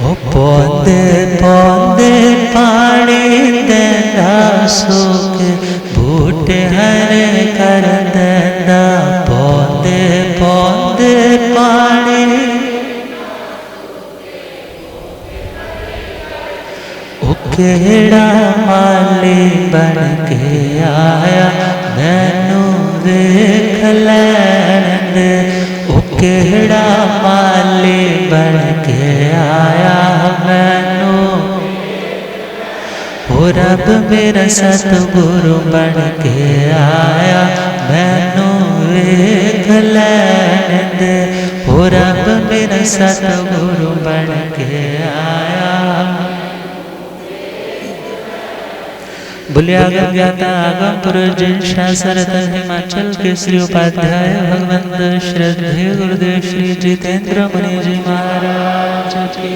ओ पौधे पौधे पानी देना सुख, बूटे हरे कर देना। पौधे पौधे पानी ओ केड़ा माली बन के आया, मैनू वेख लैण दे। ओ केड़ा माली बन के आया, मैनू ओ रब मेरा सतगुरु बन के आया, मैनू वेख लैण दे। ओ रब मेरा सतगुरु बन के आया। बोले आगम ज्ञाता आगम पुरुष जिनशा सरतन हिमाचल के श्री उपाध्याय भगवंत श्रद्धेय गुरुदेव श्री जितेंद्र मुनि जी महाराज की।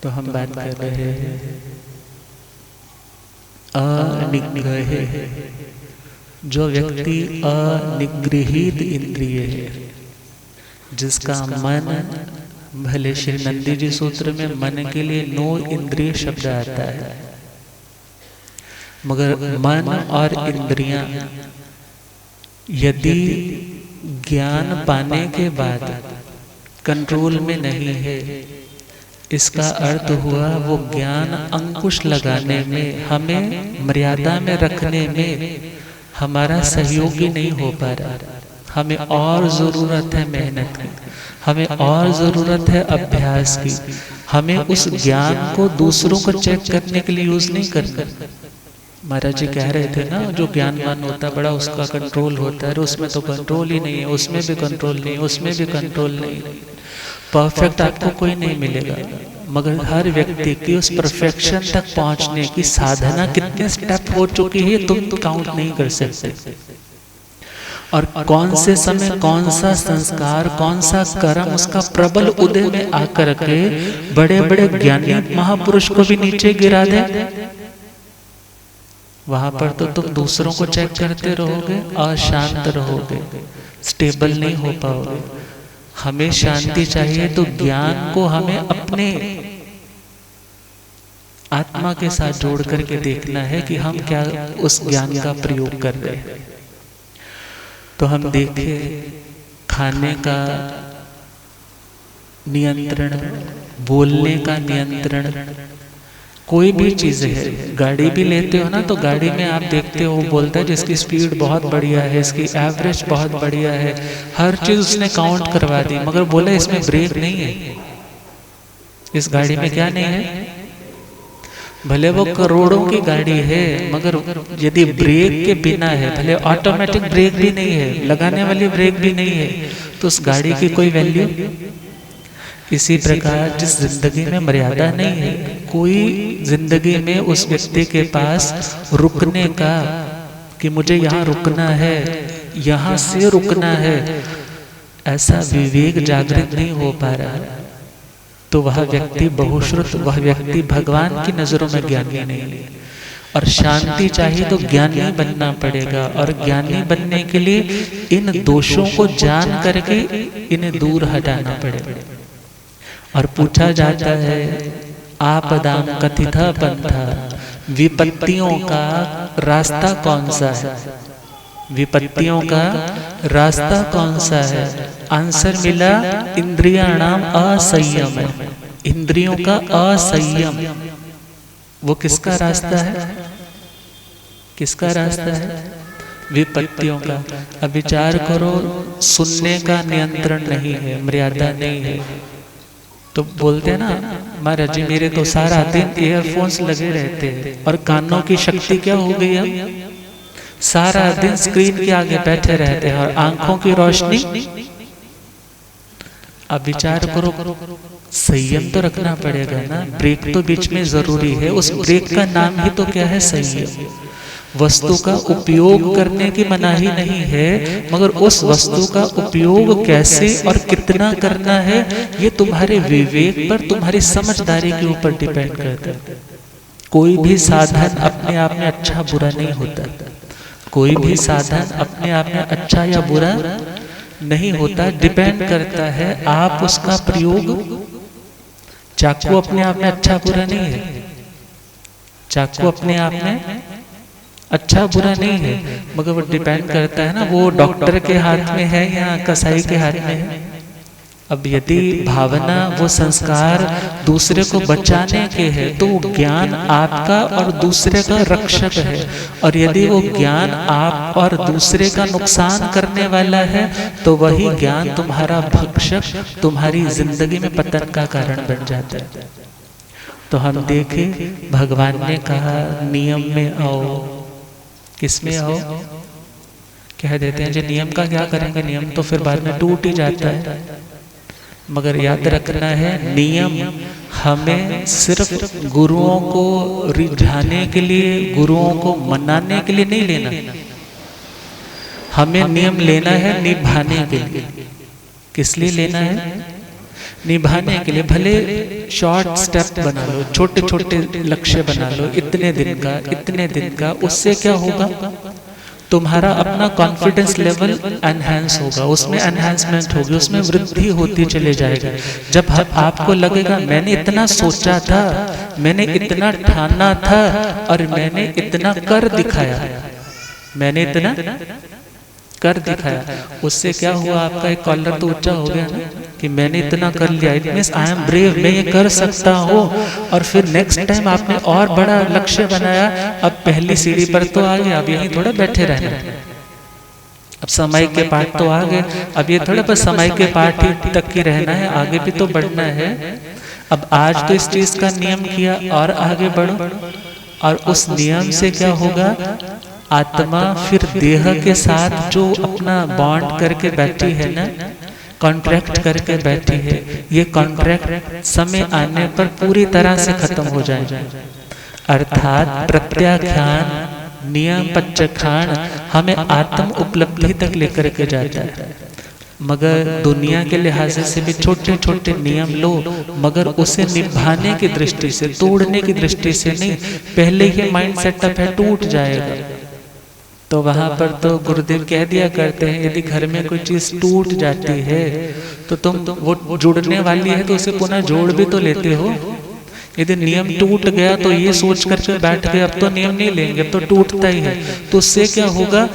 तो हम बात कर रहे हैं अनिग्रह। जो व्यक्ति अनिगृहित इंद्रिय है, जिसका मन, भले श्री नंदी जी सूत्र में मन के लिए 9 इंद्रिय शब्द आता है, मगर मन और इंद्रियां यदि ज्ञान पाने के बाद कंट्रोल में नहीं है, इसका अर्थ हुआ वो ज्ञान अंकुश लगाने में, हमें मर्यादा में रखने में हमारा सहयोगी नहीं हो पा रहा। हमें और ज़रूरत है मेहनत की, हमें और ज़रूरत है अभ्यास की। हमें उस ज्ञान को दूसरों को चेक करने के लिए यूज़ नहीं करना। महाराज जी कह रहे थे ना, जो ज्ञानवान होता बड़ा उसका कंट्रोल होता है, उसमें तो कंट्रोल ही नहीं है, उसमें भी कंट्रोल नहीं, उसमें भी कंट्रोल नहीं। परफेक्ट आपको कोई नहीं मिलेगा, मगर हर व्यक्ति की उस परफेक्शन तक पहुंचने की साधना कितने स्टेप हो चुकी है तुम काउंट नहीं कर सकते। और कौन से समय कौन सा संस्कार, कौन सा कर्म उसका प्रबल उदय में आकर के बड़े बड़े ज्ञानी महापुरुष को भी नीचे गिरा दे, वहां पर तो तुम दूसरों को चेक करते रहोगे, अशांत रहोगे, स्टेबल नहीं हो पाओगे। हमें शांति चाहिए तो ज्ञान को हमें अपने आत्मा के साथ जोड़ करके देखना है कि हम क्या उस ज्ञान का प्रयोग कर रहे हैं। तो हम देखें खाने का नियंत्रण, बोलने का नियंत्रण, कोई भी चीज़ है। गाड़ी भी लेते हो ना, तो गाड़ी में आप देखते हो बोलता है जिसकी स्पीड बहुत बढ़िया है, इसकी एवरेज बहुत बढ़िया है, हर चीज़ उसने काउंट करवा दी, मगर बोला इसमें ब्रेक नहीं है। इस गाड़ी में क्या नहीं है? भले वो करोड़ों की गाड़ी है, मगर यदि ब्रेक के बिना है, भले ऑटोमेटिक ब्रेक भी नहीं है, लगाने वाली ब्रेक भी नहीं है, तो उस गाड़ी की कोई वैल्यू। इसी प्रकार जिस जिंदगी में मर्यादा नहीं है, कोई जिंदगी में उस व्यक्ति के पास रुकने का कि मुझे यहाँ रुकना है, यहाँ से रुकना है, ऐसा विवेक जागृत नहीं हो पा रहा, तो वह व्यक्ति बहुश्रुत, वह व्यक्ति भगवान की नजरों में ज्ञानी नहीं। और शांति चाहिए तो ज्ञानी बनना पड़ेगा, और ज्ञानी बनने के लिए इन दोषों को जान करके इन्हें दूर हटाना पड़ेगा। और पूछा जाता है आपदाम कथिता पंथा, विपत्तियों का रास्ता कौन सा है, विपत्तियों का रास्ता कौन सा है? आंसर मिला इंद्रियाणाम असंयम, इंद्रियों का असंयम। वो किसका रास्ता है, किसका रास्ता है? विपत्तियों का। अब विचार करो, सुनने का नियंत्रण नहीं है, मर्यादा नहीं है, तो बोलते हैं ना महाराज जी मेरे तो सारा दिन ईयरफोन्स लगे रहते हैं और कानों की शक्ति क्या हो गई, अब सारा दिन स्क्रीन के आगे बैठे रहते हैं और आंखों की रोशनी। अब विचार करो, संयम तो रखना पड़ेगा ना, ब्रेक तो बीच में जरूरी है। उस ब्रेक का नाम ही तो क्या है, संयम। वस्तु का उपयोग करने की मनाही नहीं है, मगर उस वस्तु का उपयोग कैसे और कितना करना है ये तुम्हारे विवेक पर, तुम्हारी समझदारी के ऊपर डिपेंड करता है। कोई भी साधन अपने आप में अच्छा बुरा नहीं होता, कोई भी साधन अपने आप में अच्छा या बुरा नहीं होता, डिपेंड करता है आप उसका प्रयोग। चाकू अपने आप में अच्छा बुरा नहीं है, चाकू अपने आप में अच्छा बुरा नहीं है, मगर वो डिपेंड करता है ना वो डॉक्टर के हाथ में है या कसाई के हाथ में है। अब यदि भावना, वो संस्कार दूसरे को बचाने के है तो ज्ञान आपका और दूसरे का रक्षक है, और यदि वो ज्ञान आप और दूसरे का नुकसान करने वाला है तो वही ज्ञान तुम्हारा भक्षक, तुम्हारी जिंदगी में पतन का कारण बन जाता है। तो हम देखें भगवान ने कहा नियम में आओ, किसमें आओ? कह देते हैं जी नियम का क्या करेंगे, नियम तो फिर बाद में टूट ही जाता है। मगर याद रखना है नियम हमें सिर्फ गुरुओं को रिझाने के लिए, गुरुओं को मनाने के लिए नहीं लेना, हमें नियम लेना है निभाने के लिए। किस लिए लेना है? निभाने के लिए। भले शॉर्ट स्टेप बना लो, छोटे छोटे लक्ष्य बना लो, इतने दिन का, इतने दिन का। उससे क्या होगा, तुम्हारा अपना कॉन्फिडेंस लेवल एनहांस होगा, उसमें एनहांसमेंट होगी, उसमें वृद्धि होती चले जाएगा। जब आपको लगेगा मैंने इतना सोचा था, मैंने इतना ठाना था और मैंने इतना कर दिखाया, मैंने इतना कर दिखाया, उससे क्या हुआ, आपका एक कॉलर तो ऊंचा हो गया ना कि मैंने इतना कर लिया, it means I am brave, मैं ये कर सकता हूँ। और फिर नेक्स्ट टाइम आपने और बड़ा लक्ष्य बनाया, अब पहली सीढ़ी पर तो आ गए, अब यहीं थोड़ा बैठे रहना, अब समय के पाठ तो आ गए, अब ये थोड़ा बस समय के पाठ ही तक ही रहना है, आगे भी तो बढ़ना है। अब आज तो इस चीज का नियम किया और आगे बढ़ो, और उस नियम से क्या होगा, आत्मा फिर देह के साथ जो अपना बॉन्ड करके बैठी है ना, कॉन्ट्रैक्ट करके बैठी है, ये कॉन्ट्रैक्ट समय आने पर पूरी तरह से खत्म हो जाएगा। अर्थात प्रत्याख्यान, नियम पच्चखान हमें आत्म उपलब्धि तक लेकर के जाता है। मगर दुनिया के लिहाज से भी छोटे छोटे नियम लो, मगर उसे निभाने की दृष्टि से, तोड़ने की दृष्टि से नहीं। पहले ही माइंड सेटअप है, टूट जाएगा। तो वहां पर तो गुरुदेव कह दिया करते हैं, यदि घर में कोई चीज टूट जाती है तो तुम वो जुड़ने वाली है तो उसे पुनः जोड़ भी तो लेते हो। यदि नियम टूट गया तो ये सोच करके बैठ गए अब तो नियम नहीं लेंगे, अब तो टूटता ही है, तो उससे क्या होगा,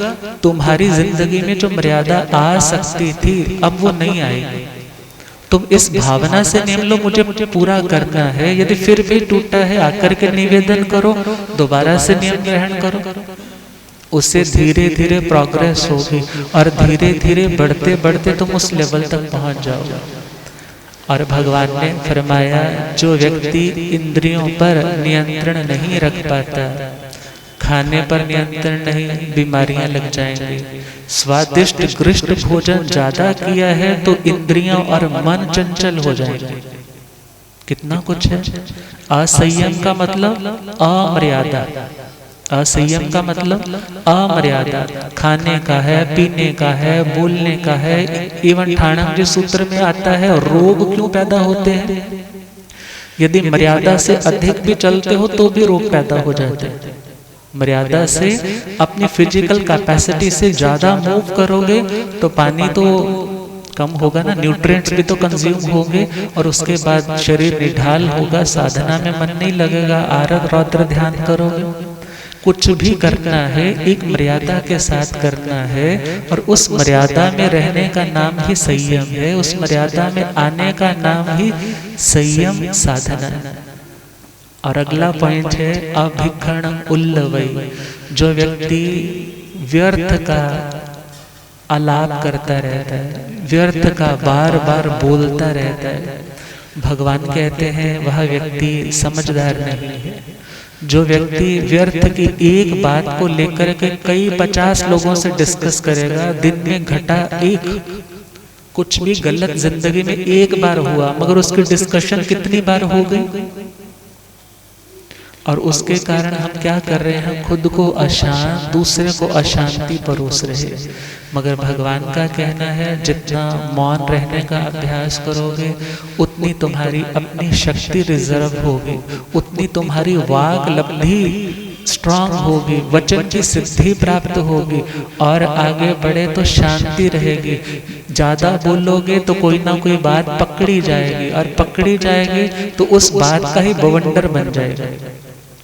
तुम्हारी जिंदगी में जो मर्यादा आ सकती थी अब वो नहीं आएगी। तुम इस भावना से नियम लो, मुझे पूरा करना है। यदि फिर भी टूटा है, आकर के निवेदन करो, दोबारा से नियम ग्रहण करो, उससे धीरे धीरे प्रोग्रेस होगी और धीरे धीरे बढ़ते बढ़ते तुम उस लेवल तक पहुंच जाओ। और भगवान ने फरमाया, जो व्यक्ति इंद्रियों पर नियंत्रण नहीं रख पाता, खाने पर नियंत्रण नहीं, बीमारियां लग जाएंगी। स्वादिष्ट गृष्ट भोजन ज्यादा किया है तो इंद्रियां और मन चंचल हो जाएंगे। कितना कुछ है। असंयम का मतलब अमर्यादा, असंयम का मतलब अमर्यादा, खाने का है, पीने का है, बोलने का है। इवन ठाणक जी सूत्र में आता है रोग क्यों पैदा होते हैं। यदि मर्यादा से अधिक भी चलते हो तो भी रोग पैदा हो जाते हैं। मर्यादा से अपनी फिजिकल कैपेसिटी से ज्यादा मूव करोगे तो पानी तो कम होगा ना, न्यूट्रिएंट्स भी तो कंज्यूम होंगे और उसके बाद शरीर निढाल होगा, साधना में मन नहीं लगेगा, आरग रौद्र ध्यान करोगे। कुछ भी करना है एक मर्यादा के साथ करना है और उस मर्यादा में रहने का नाम ही संयम है, उस मर्यादा में आने का नाम ही संयम साधना है। और अगला पॉइंट है अभिक्षण उल्लवई। जो व्यक्ति व्यर्थ का आलाप करता रहता है, व्यर्थ का बार बार बोलता रहता है, भगवान कहते हैं वह व्यक्ति समझदार नहीं है। जो व्यक्ति व्यर्थ की एक बात को लेकर के कई 50 लोगों से डिस्कस करेगा, दिन में घटा एक कुछ भी गलत जिंदगी में एक बार हुआ मगर उसकी डिस्कशन कितनी बार हो गई, और उसके कारण हम क्या कर रहे हैं, खुद को अशांत, दूसरे को अशांति परोस रहे। मगर भगवान का कहना है जितना मौन रहने का अभ्यास करोगे उतनी तुम्हारी अपनी शक्ति रिजर्व होगी, उतनी तुम्हारी वाक लब्धि स्ट्रांग होगी, वचन की सिद्धि प्राप्त होगी और आगे बढ़े तो शांति रहेगी। ज्यादा बोलोगे तो कोई ना कोई बात पकड़ी जाएगी और पकड़ी जाएगी तो उस बात का ही बवंडर बन जाएगा,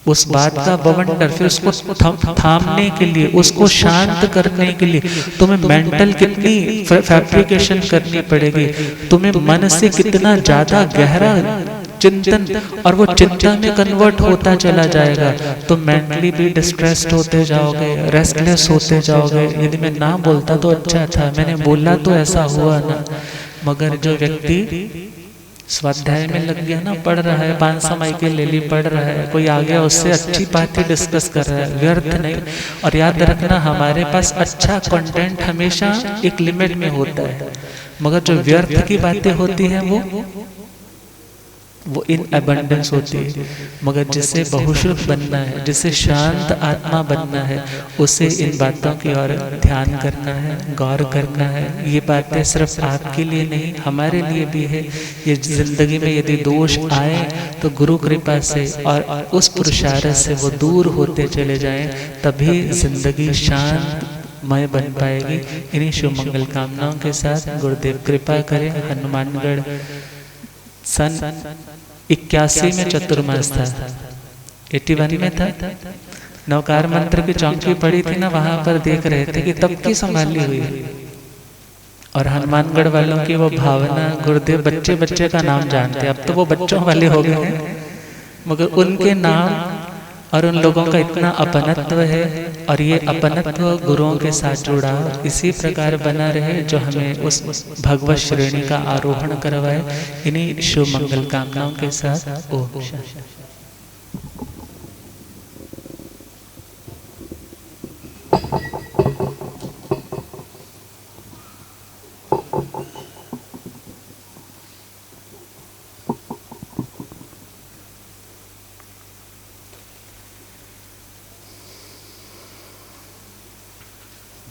उस बात का बवंडर। फिर उसको थामने के लिए, उसको शांत करने के लिए तुम्हें मेंटल कितनी फैब्रिकेशन करनी पड़ेगी, तुम्हें मन से कितना ज्यादा गहरा चिंतन, और वो चिंता में कन्वर्ट होता चला जाएगा। तो मेंटली भी डिस्ट्रेस्ड होते जाओगे, रेस्टलेस होते जाओगे। यदि मैं ना बोलता तो अच्छा था, मैंने बोला तो ऐसा हुआ ना। मगर जो व्यक्ति स्वाध्याय में लग गया ना, पढ़ रहा है, 500 माइके ले ली, पढ़ रहा है, कोई आ गया उससे अच्छी बातें डिस्कस कर रहा है, व्यर्थ नहीं। और याद रखना हमारे पास अच्छा कंटेंट हमेशा एक लिमिट में होता है, मगर जो व्यर्थ की बातें होती हैं वो इन अबंडेंस होती है। मगर जिसे बहुश्रुत बनना है, जिसे शांत आत्मा बनना है, उसे इन बातों की ओर ध्यान करना है, गौर करना है। ये बातें सिर्फ आपके लिए नहीं हमारे लिए भी है। ये जिंदगी में यदि दोष आए तो गुरु कृपा से और उस पुरुषार्थ से वो दूर होते चले जाएं, तभी जिंदगी शांतमय बन पाएगी। इन्हीं शुभ मंगल कामनाओं के साथ गुरुदेव कृपा करें। हनुमानगढ़ सन 81 में चतुर्मास था, 81 में था। नवकार मंत्र की चौकी पड़ी थी ना, वहां पर देख रहे थे कि तब की संभाली हुई है। और हनुमानगढ़ वालों की वो भावना, गुरुदेव बच्चे बच्चे का नाम जानते, अब तो वो बच्चों वाले हो गए हैं, मगर उनके नाम और उन लोगों का इतना अपनत्व है, और ये अपनत्व गुरुओं के साथ जुड़ा इसी प्रकार बना रहे जो हमें उस भगवत श्रेणी का आरोहण करवाए। इन्हीं शुभ मंगल कामनाओं के साथ ओम शांति।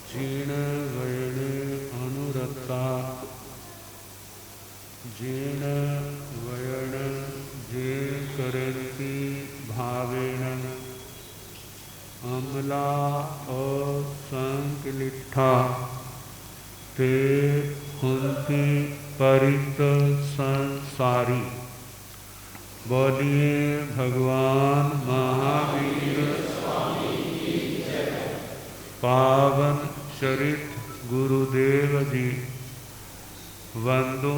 जीर्ण वर्ण अनुरक्ता, जीर्ण वर्ण जे करती भावेन, अम्ला असंकलिठा ते हुंती परित संसारी। बोलिए भगवान महावीर पावन चरित गुरुदेव जी। वंदो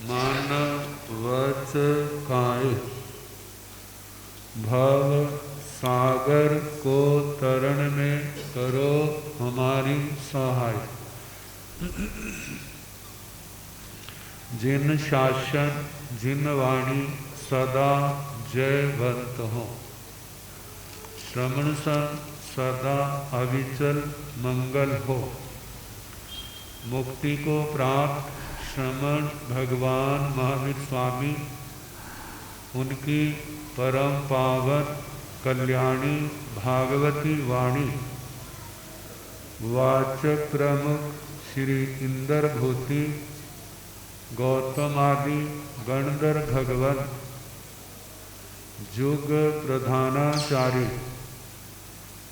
मानव वच काय, भव सागर को तरण में करो हमारी सहाय। जिन शासन जिन वाणी सदा जयवंत हो, श्रवण सन सदा अविचल मंगल हो। मुक्ति को प्राप्त श्रमण भगवान महावीर स्वामी उनकी परम पावन कल्याणी भागवती वाणी वाचक प्रमुख श्री इंदर भूति गौतमादि गणधर भगवन जुग प्रधानाचार्य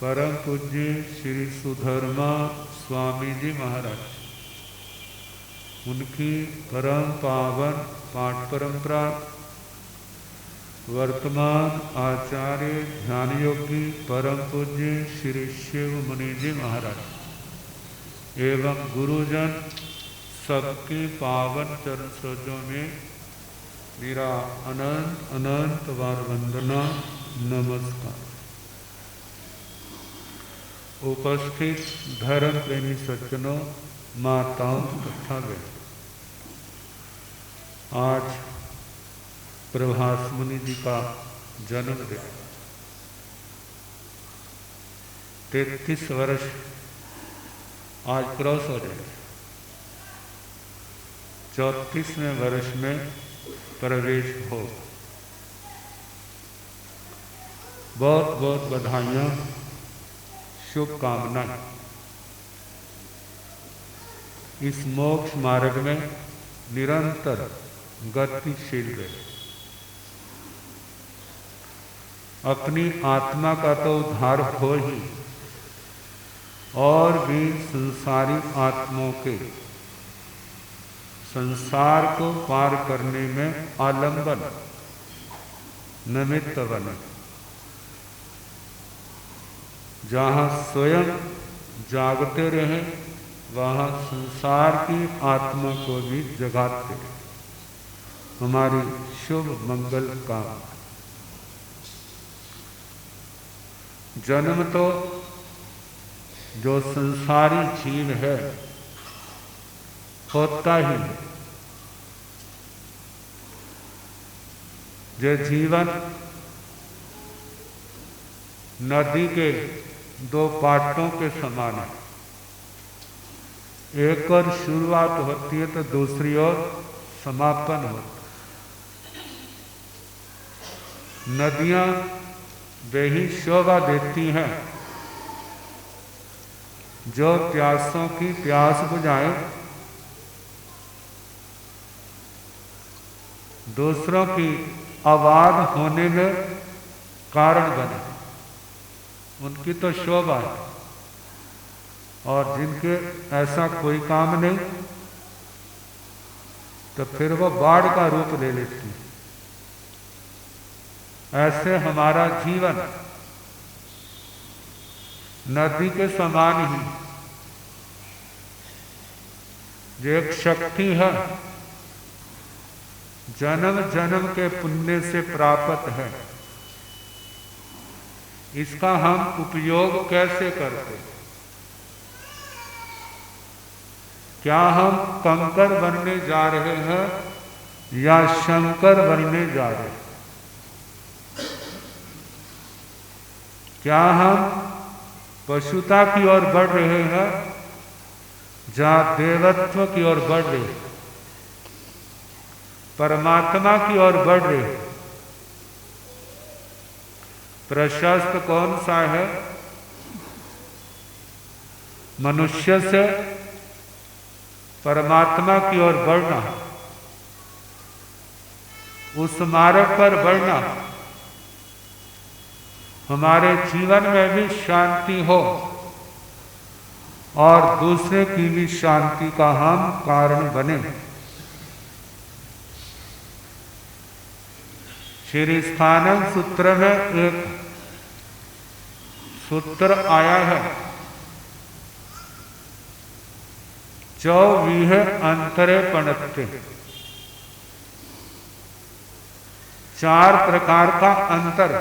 परम पूज्य श्री सुधर्मा स्वामी जी महाराज, उनकी परम पावन पाठ परंपरा वर्तमान आचार्य ध्यान योगी परम पूज्य श्री शिव मुनि जी महाराज एवं गुरुजन सबके पावन चरण सरोजों में मेरा अनंत अनंत बार वंदना नमस्कार। उपस्थित धर्म प्रेमी सज्जनों, माताओं तथा बहनों, आज प्रभास मुनि जी का जन्मदिन 33 वर्ष आज क्रॉस हो जाए, 34वें वर्ष में प्रवेश हो। बहुत बहुत बधाइयाँ, शुभकामनाएं। इस मोक्ष मार्ग में निरंतर गतिशील रहे। अपनी आत्मा का तो उद्धार हो ही, और भी संसारी आत्माओं के संसार को पार करने में आलंबन निमित्त बने। जहाँ स्वयं जागते रहे, वहाँ संसार की आत्मा को भी जगाते रहे। हमारी शुभ मंगल कामना। जन्म तो जो संसारी जीव है होता ही, जो जीवन नदी के दो पाटों के समान है। एक और शुरुआत होती है तो दूसरी ओर समापन होता है। नदियां वे ही शोभा देती हैं जो प्यासों की प्यास बुझाए, दूसरों की आबाद होने में कारण बने। उनकी तो शोभा है, और जिनके ऐसा कोई काम नहीं तो फिर वो बाढ़ का रूप ले लेती है। ऐसे हमारा जीवन नदी के समान ही, जो एक शक्ति है, जन्म जन्म के पुण्य से प्राप्त है। इसका हम उपयोग कैसे करते हैं? क्या हम कंकर बनने जा रहे हैं या शंकर बनने जा रहे हैं? क्या हम पशुता की ओर बढ़ रहे हैं, जहाँ देवत्व की ओर बढ़ रहे हैं, परमात्मा की ओर बढ़ रहे हैं? प्रशस्त कौन सा है? मनुष्य से परमात्मा की ओर बढ़ना, उस मार्ग पर बढ़ना, हमारे जीवन में भी शांति हो और दूसरे की भी शांति का हम कारण बने। श्री स्थानम सूत्र में एक सूत्र आया है, चौवीह अंतरे पणत्ते। 4 प्रकार का अंतर।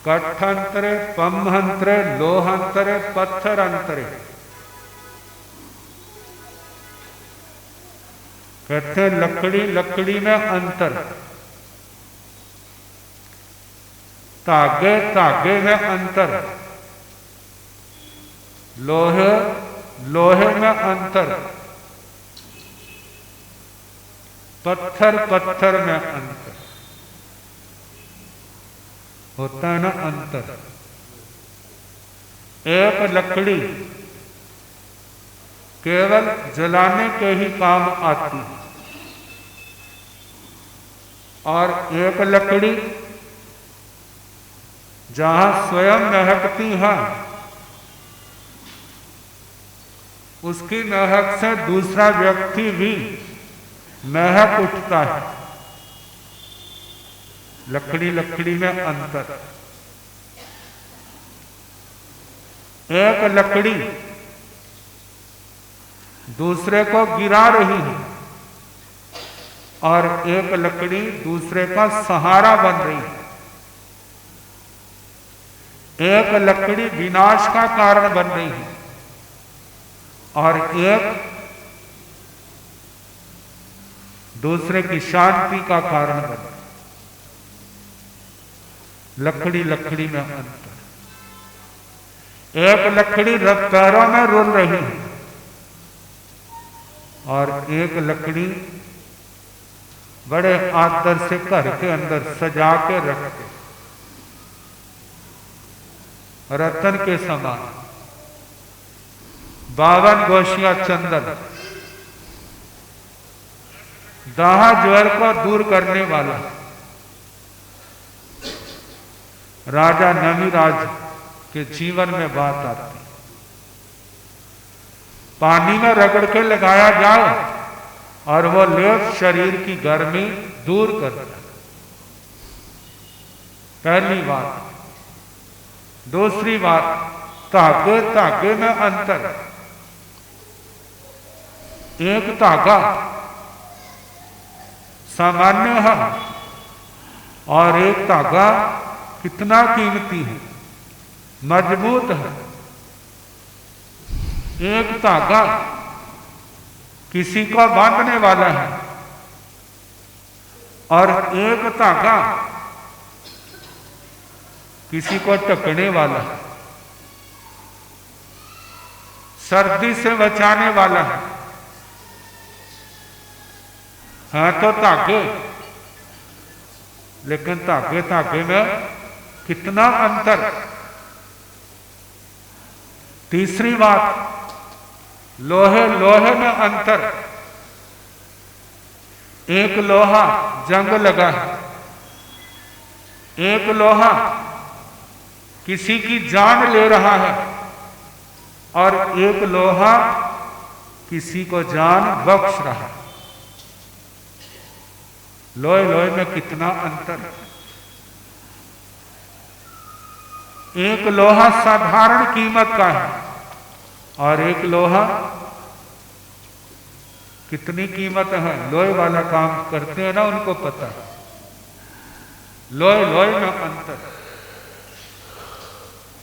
कठंतरे, पम्हंतरे, लोहंतरे, पत्थर अंतरे। कहते हैं लकड़ी में अंतर, धागे में अंतर, लोहे में अंतर, पत्थर पत्थर में अंतर होता है ना, अंतर। एक लकड़ी केवल जलाने के ही काम आती है, और एक लकड़ी जहां स्वयं महकती है, उसकी महक से दूसरा व्यक्ति भी महक उठता है। लकड़ी लकड़ी में अंतर। एक लकड़ी दूसरे को गिरा रही है और एक लकड़ी दूसरे का सहारा बन रही है। एक लकड़ी विनाश का कारण बन रही है और एक दूसरे की शांति का कारण बन रही है। लकड़ी लकड़ी में अंतर। एक लकड़ी पैरों में रुल रही है और एक लकड़ी बड़े आदर से घर के अंदर सजा के रखते, रतन के समान। 52 गोशियां चंदन, दाहा ज्वर को दूर करने वाला। राजा नमिराज के जीवन में बात आती, पानी में रगड़ के लगाया जाए और वो लेप शरीर की गर्मी दूर करता है। पहली बात। दूसरी बात, धागे धागे में अंतर। एक धागा सामान्य है और एक धागा कितना कीमती है, मजबूत है। एक धागा किसी को बांधने वाला है और एक धागा किसी को ढकने वाला है, सर्दी से बचाने वाला है। हाँ तो धागे, लेकिन धागे धागे में कितना अंतर। तीसरी बात, लोहे लोहे में अंतर। एक लोहा जंग लगा है, एक लोहा किसी की जान ले रहा है और एक लोहा किसी को जान बख्श रहा है। लोहे लोहे में कितना अंतर। एक लोहा साधारण कीमत का है और एक लोहा कितनी कीमत है। लोहे वाला काम करते हैं ना, उनको पता है। लोहे लोहे में अंतर।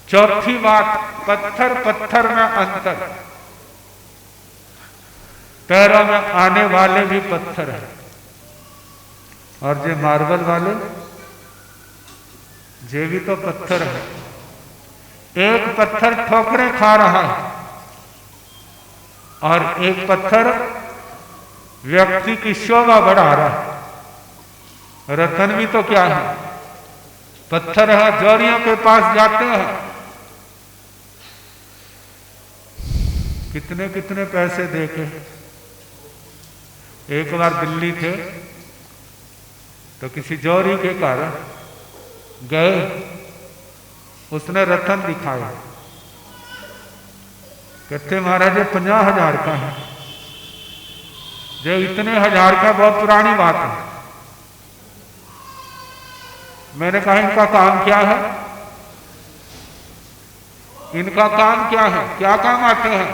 चौथी बात, पत्थर पत्थर में अंतर। पैरों में आने वाले भी पत्थर है और जो मार्बल वाले, ये भी तो पत्थर है। एक पत्थर ठोकरें खा रहा है और एक पत्थर व्यक्ति की शोभा बढ़ा रहा है। रतन भी तो क्या है, पत्थर है। जोरियों के पास जाते हैं, कितने कितने पैसे देके। एक बार दिल्ली थे तो किसी जोरी के कारण गए, उसने रतन दिखाया। कहते महाराज ये 50,000 का है। जो इतने हजार का बहुत पुरानी बात है। मैंने कहा इनका काम क्या है, इनका काम क्या है, क्या काम आते हैं।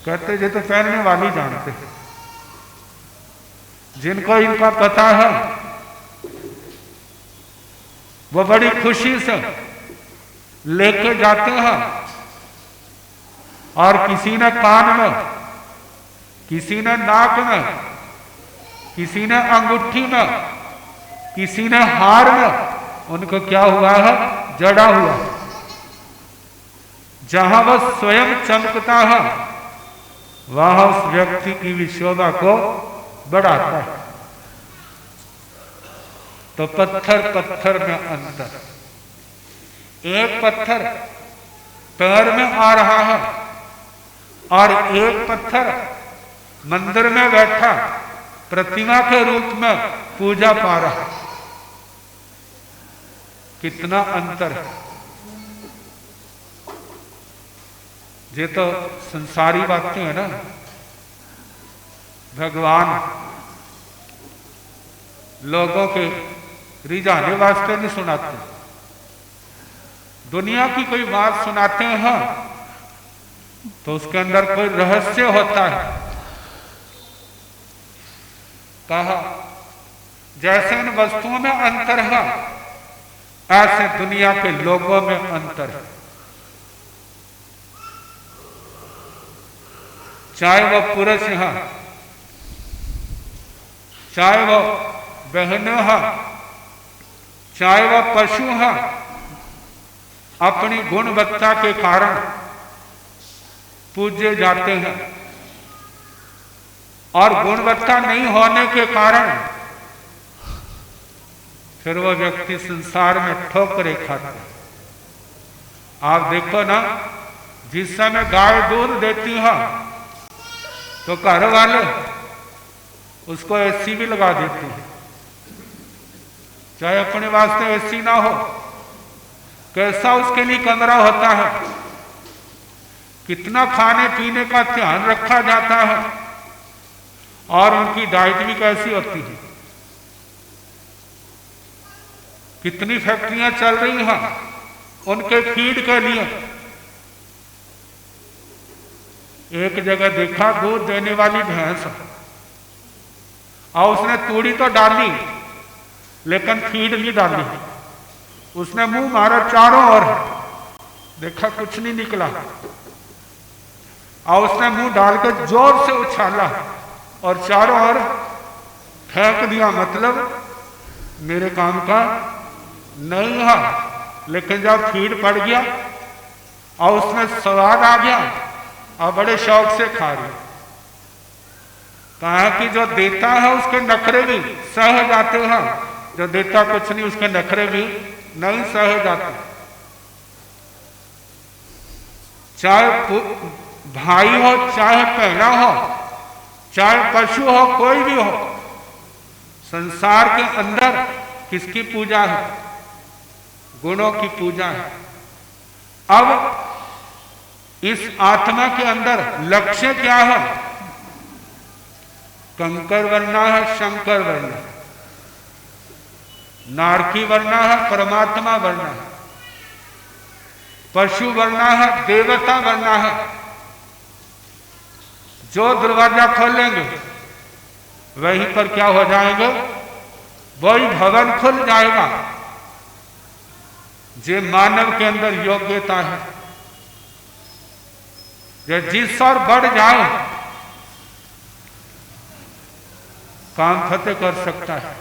कहते ये तो पहनने वाली जानते हैं। जिनको इनका पता है वो बड़ी खुशी से लेके जाते हैं और किसी ने कान में, किसी ने नाक में, किसी ने अंगूठी में, किसी ने हार में, उनको क्या हुआ है, जड़ा हुआ। जहां वह स्वयं चमकता है वहां उस व्यक्ति की भी शोभा को बढ़ाता है। तो पत्थर पत्थर में अंतर, एक पत्थर पैर में आ रहा है और एक पत्थर मंदिर में बैठा प्रतिमा के रूप में पूजा पा रहा है। कितना अंतर है। ये तो संसारी बातें है ना। भगवान लोगों के रिझाने वास्ते नहीं सुनाते, दुनिया की कोई बात सुनाते हैं तो उसके अंदर कोई रहस्य होता है। कहा जैसे इन वस्तुओं में अंतर है, ऐसे दुनिया के लोगों में अंतर है। चाहे वह पुरुष है, चाहे वह बहनें हैं, चाहे वह पशु हैं, अपनी गुणवत्ता के कारण पूजे जाते हैं और गुणवत्ता नहीं होने के कारण फिर वह व्यक्ति संसार में ठोकरें खाता है। आप देखो ना, जिस समय गाय दूध देती है तो घर वाले उसको एसी भी लगा देते हैं, चाहे अपने वास्ते एसी ना हो। कैसा उसके लिए कमरा होता है, कितना खाने पीने का ध्यान रखा जाता है और उनकी डाइट भी कैसी होती है। कितनी फैक्ट्रियां चल रही हैं उनके फीड के लिए। एक जगह देखा दूध देने वाली भैंस और उसने तूड़ी तो डाली लेकिन फीड नहीं डाली। उसने मुंह मारा चारों ओर, देखा कुछ नहीं निकला और उसने मुंह डाल के जोर से उछाला और चारों ओर फेंक दिया। मतलब मेरे काम का नहीं है। लेकिन जब फीड पड़ गया और उसमें स्वाद आ गया और बड़े शौक से खा रही। कहा कि जो देता है उसके नखरे भी सह जाते हैं, जो देता कुछ नहीं उसके नखरे भी नहीं सह जाते। चाहे भाई हो, चाहे पहना हो, चाहे पशु हो, कोई भी हो, संसार के अंदर किसकी पूजा है? गुणों की पूजा है। अब इस आत्मा के अंदर लक्ष्य क्या है? कंकर बनना है, शंकर बनना है, नारकी बनना है, परमात्मा बनना है, पशु बनना है, देवता बनना है। जो दरवाजा खोलेंगे वहीं पर क्या हो जाएंगे? वही भवन खुल जाएगा। जे मानव के अंदर योग्यता है, ये जिस और बढ़ जाए काम फतेह कर सकता है।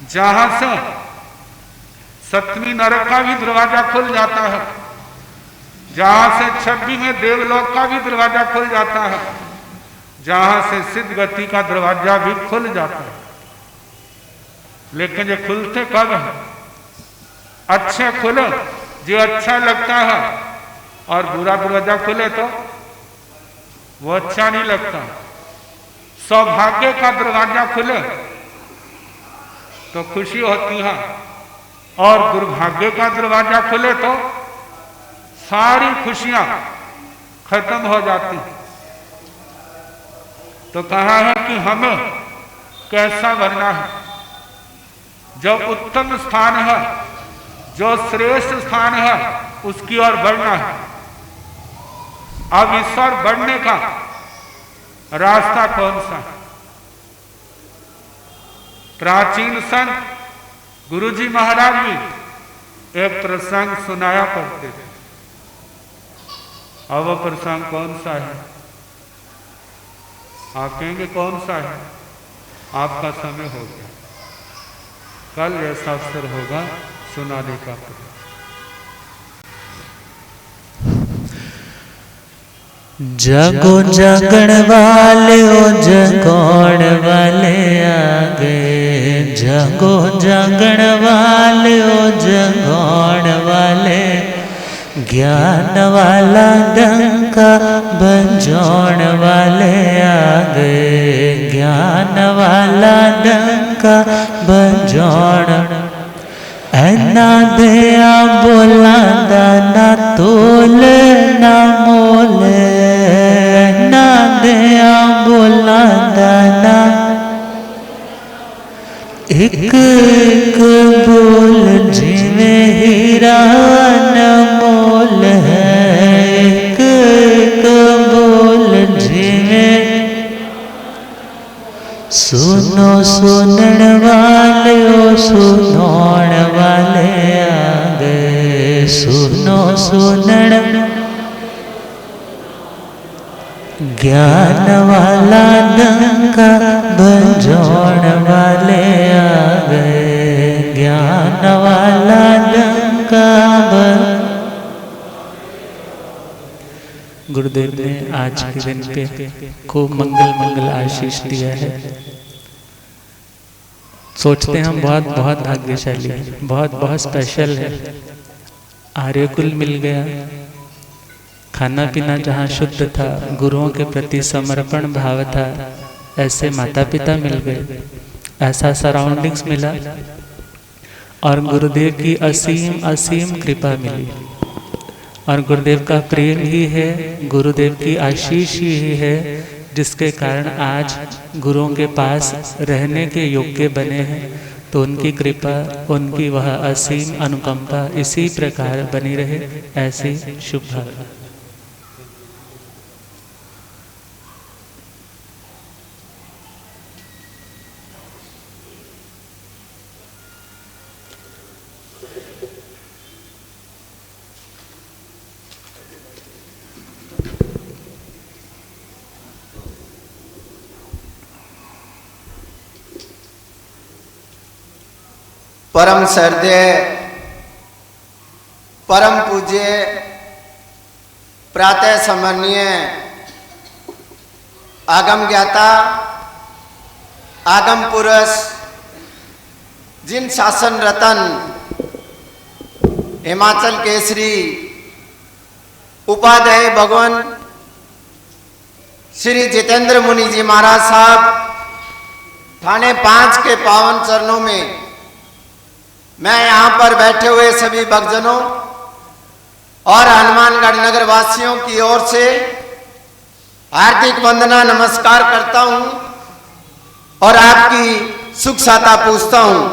जहां से सतवीं नरक का भी दरवाजा खुल जाता है, जहां से 26वें देवलोक का भी दरवाजा खुल जाता है, जहां से सिद्ध गति का दरवाजा भी खुल जाता है। लेकिन ये खुलते कब है? अच्छे खुले जो अच्छा लगता है और बुरा दरवाजा खुले तो वो अच्छा नहीं लगता। सौभाग्य का दरवाजा खुले तो खुशी होती है और दुर्भाग्य का दरवाजा खुले तो सारी खुशियां खत्म हो जाती। तो कहा है कि हमें कैसा बनना है? जो उत्तम स्थान है, जो श्रेष्ठ स्थान है, उसकी ओर बढ़ना है। अब इस ओर बढ़ने का रास्ता कौन सा है? प्राचीन संत गुरुजी महाराज भी एक प्रसंग सुनाया करते थे। अब वो प्रसंग कौन सा है? आप कहेंगे कौन सा है? आपका समय हो गया, कल ऐसा अवसर होगा सुनाने का। जगो जगण वाले ओ जगोण वाले आ गए, जगो जगण वाले ओ जगोण वाले, ज्ञान वाला डंका बंजोण वाले आ गए, ज्ञान वाला डंका बंजोण। ऐना दया बोलांदा ना तोल ना मोल, ऐना दया बोलांदा ना एक एक बोल जिवें हीरा अनमोल है, एक एक बोल जिवें। सुनो सुनण वाले ओ सुनोण वाले आ गए, सुनो सुनण। ज्ञान वाला डंका बंजोण वाले आ गए, ज्ञान वाला डंका बंजोण। गुरुदेव ने आज के दिन पे खूब मंगल मंगल आशीष दिया है। सोचते हम बहुत बहुत भाग्यशाली हैं, बहुत बहुत स्पेशल है। आर्यकुल मिल गया, खाना पीना जहाँ शुद्ध था, गुरुओं के प्रति समर्पण भाव था, ऐसे माता पिता मिल गए, ऐसा सराउंडिंग्स मिला और गुरुदेव की असीम असीम कृपा मिली। और गुरुदेव का प्रेम ही है, गुरुदेव की आशीष ही है, जिसके कारण आज गुरुओं के पास रहने के योग्य बने हैं। तो उनकी कृपा, उनकी वह असीम अनुकंपा इसी प्रकार बनी रहे, ऐसी शुभ भावना। परम श्रद्धेय परम पूज्य प्रातः सम्माननीय आगम ज्ञाता आगम पुरुष जिन शासन रतन हिमाचल केसरी उपाध्याय भगवान श्री जितेंद्र मुनि जी महाराज साहब थाने 5 के पावन चरणों में मैं यहाँ पर बैठे हुए सभी भक्तजनों और हनुमानगढ़ नगर वासियों की ओर से हार्दिक वंदना नमस्कार करता हूँ और आपकी सुख साता पूछता हूँ।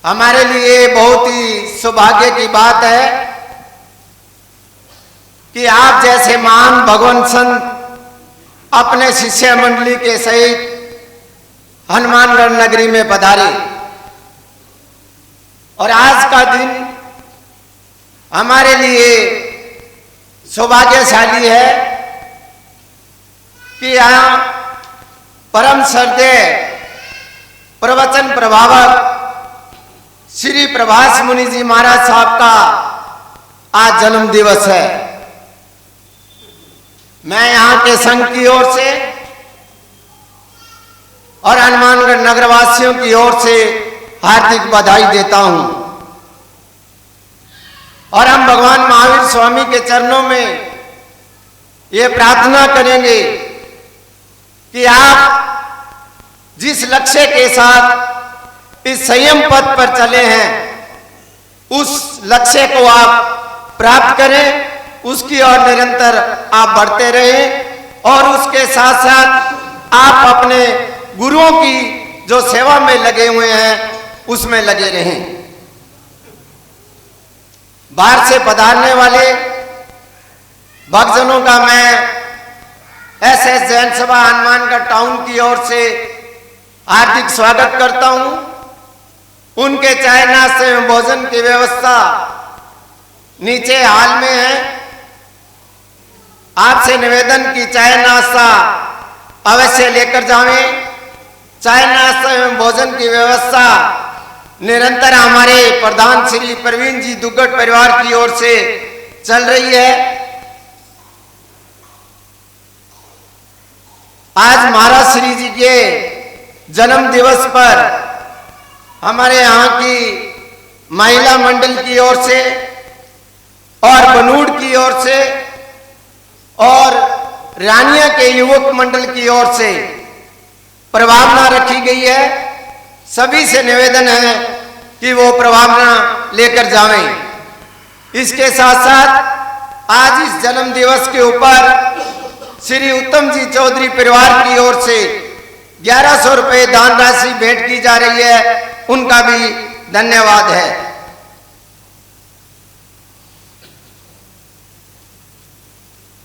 हमारे लिए बहुत ही सौभाग्य की बात है कि आप जैसे महान भगवान संत अपने शिष्य मंडली के सहित हनुमानगढ़ नगरी में पधारे और आज का दिन हमारे लिए सौभाग्यशाली है कि यहाँ परम श्रद्धेय प्रवचन प्रभावक श्री प्रभास मुनि जी महाराज साहब का आज जन्म दिवस है। मैं यहाँ के संघ की ओर से और हनुमानगढ़ नगरवासियों की ओर से हार्दिक बधाई देता हूं और हम भगवान महावीर स्वामी के चरणों में ये प्रार्थना करेंगे कि आप जिस लक्ष्य के साथ इस संयम पथ पर चले हैं उस लक्ष्य को आप प्राप्त करें, उसकी ओर निरंतर आप बढ़ते रहें और उसके साथ साथ आप अपने गुरुओं की जो सेवा में लगे हुए हैं उसमें लगे रहें। बाहर से पधारने वाले भक्तजनों का मैं एसएस जैन सभा हनुमानगढ़ टाउन की ओर से हार्दिक स्वागत करता हूं। उनके चाय नाश्ते में भोजन की व्यवस्था नीचे हाल में है। आपसे निवेदन की चाय नाश्ता अवश्य लेकर जावें। चाय नाश्ता एवं भोजन की व्यवस्था निरंतर हमारे प्रधान श्री प्रवीण जी दुग्गड़ परिवार की ओर से चल रही है। आज महाराज श्री जी के जन्म दिवस पर हमारे यहाँ की महिला मंडल की ओर से और बनूड़ की ओर से और रानिया के युवक मंडल की ओर से प्रभावना रखी गई है। सभी से निवेदन है कि वो प्रभावना लेकर जावें। इसके साथ साथ आज इस जन्म दिवस के ऊपर श्री उत्तम जी चौधरी परिवार की ओर से 1100 रुपए दान राशि भेंट की जा रही है, उनका भी धन्यवाद है।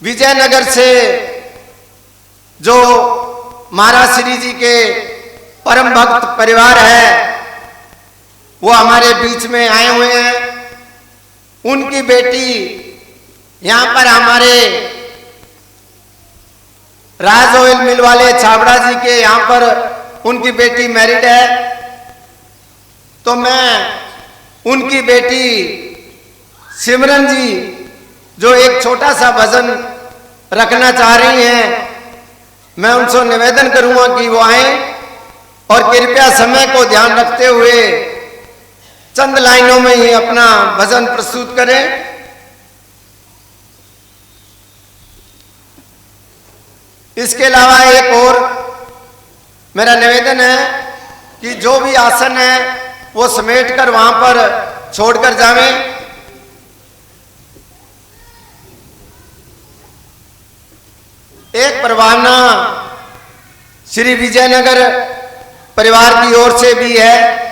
विजयनगर से जो महाराज श्री जी के परम भक्त परिवार है वो हमारे बीच में आए हुए हैं। उनकी बेटी यहाँ पर हमारे राज ऑयल मिल वाले छाबड़ा जी के यहाँ पर उनकी बेटी मैरिड है, तो मैं उनकी बेटी सिमरन जी जो एक छोटा सा भजन रखना चाह रही हैं, मैं उनसे निवेदन करूंगा कि वो आए और कृपया समय को ध्यान रखते हुए चंद लाइनों में ही अपना भजन प्रस्तुत करें। इसके अलावा एक और मेरा निवेदन है कि जो भी आसन है वो समेट कर वहां पर छोड़कर जावें। एक प्रभावना श्री विजयनगर परिवार की ओर से भी है।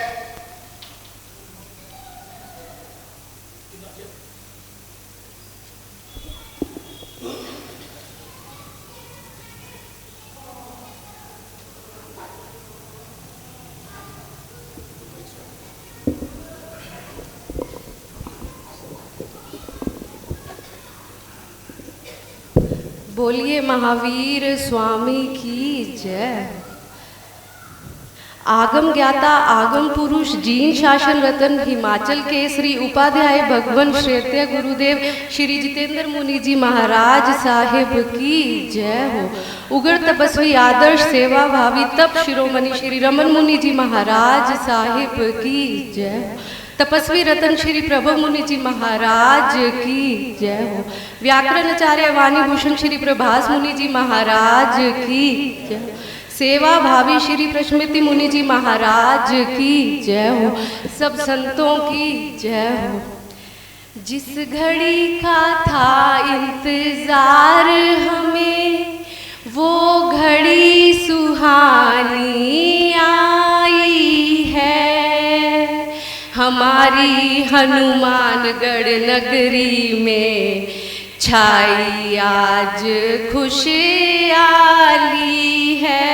बोलिए महावीर स्वामी की जय। आगम ज्ञाता आगम पुरुष जीन शासन रतन हिमाचल के श्री उपाध्याय भगवान श्रेष्ठ गुरुदेव श्री जितेंद्र मुनि जी महाराज साहेब की जय हो। उग्र तपस्वी आदर्श सेवा भावी तप शिरोमणि श्री रमन मुनि जी महाराज साहेब की जय। तपस्वी रतन श्री प्रभु मुनि जी महाराज की जय हो। व्याकरणाचार्य वाणी भूषण श्री प्रभास मुनि जी महाराज की जय। सेवा भावी श्री प्रश्मिति मुनि जी महाराज की जय हो। सब संतों की जय हो। जिस घड़ी का था इंतजार हमें वो घड़ी सुहानी आई है। हमारी हनुमानगढ़ नगरी में छाई आज खुशहाली है।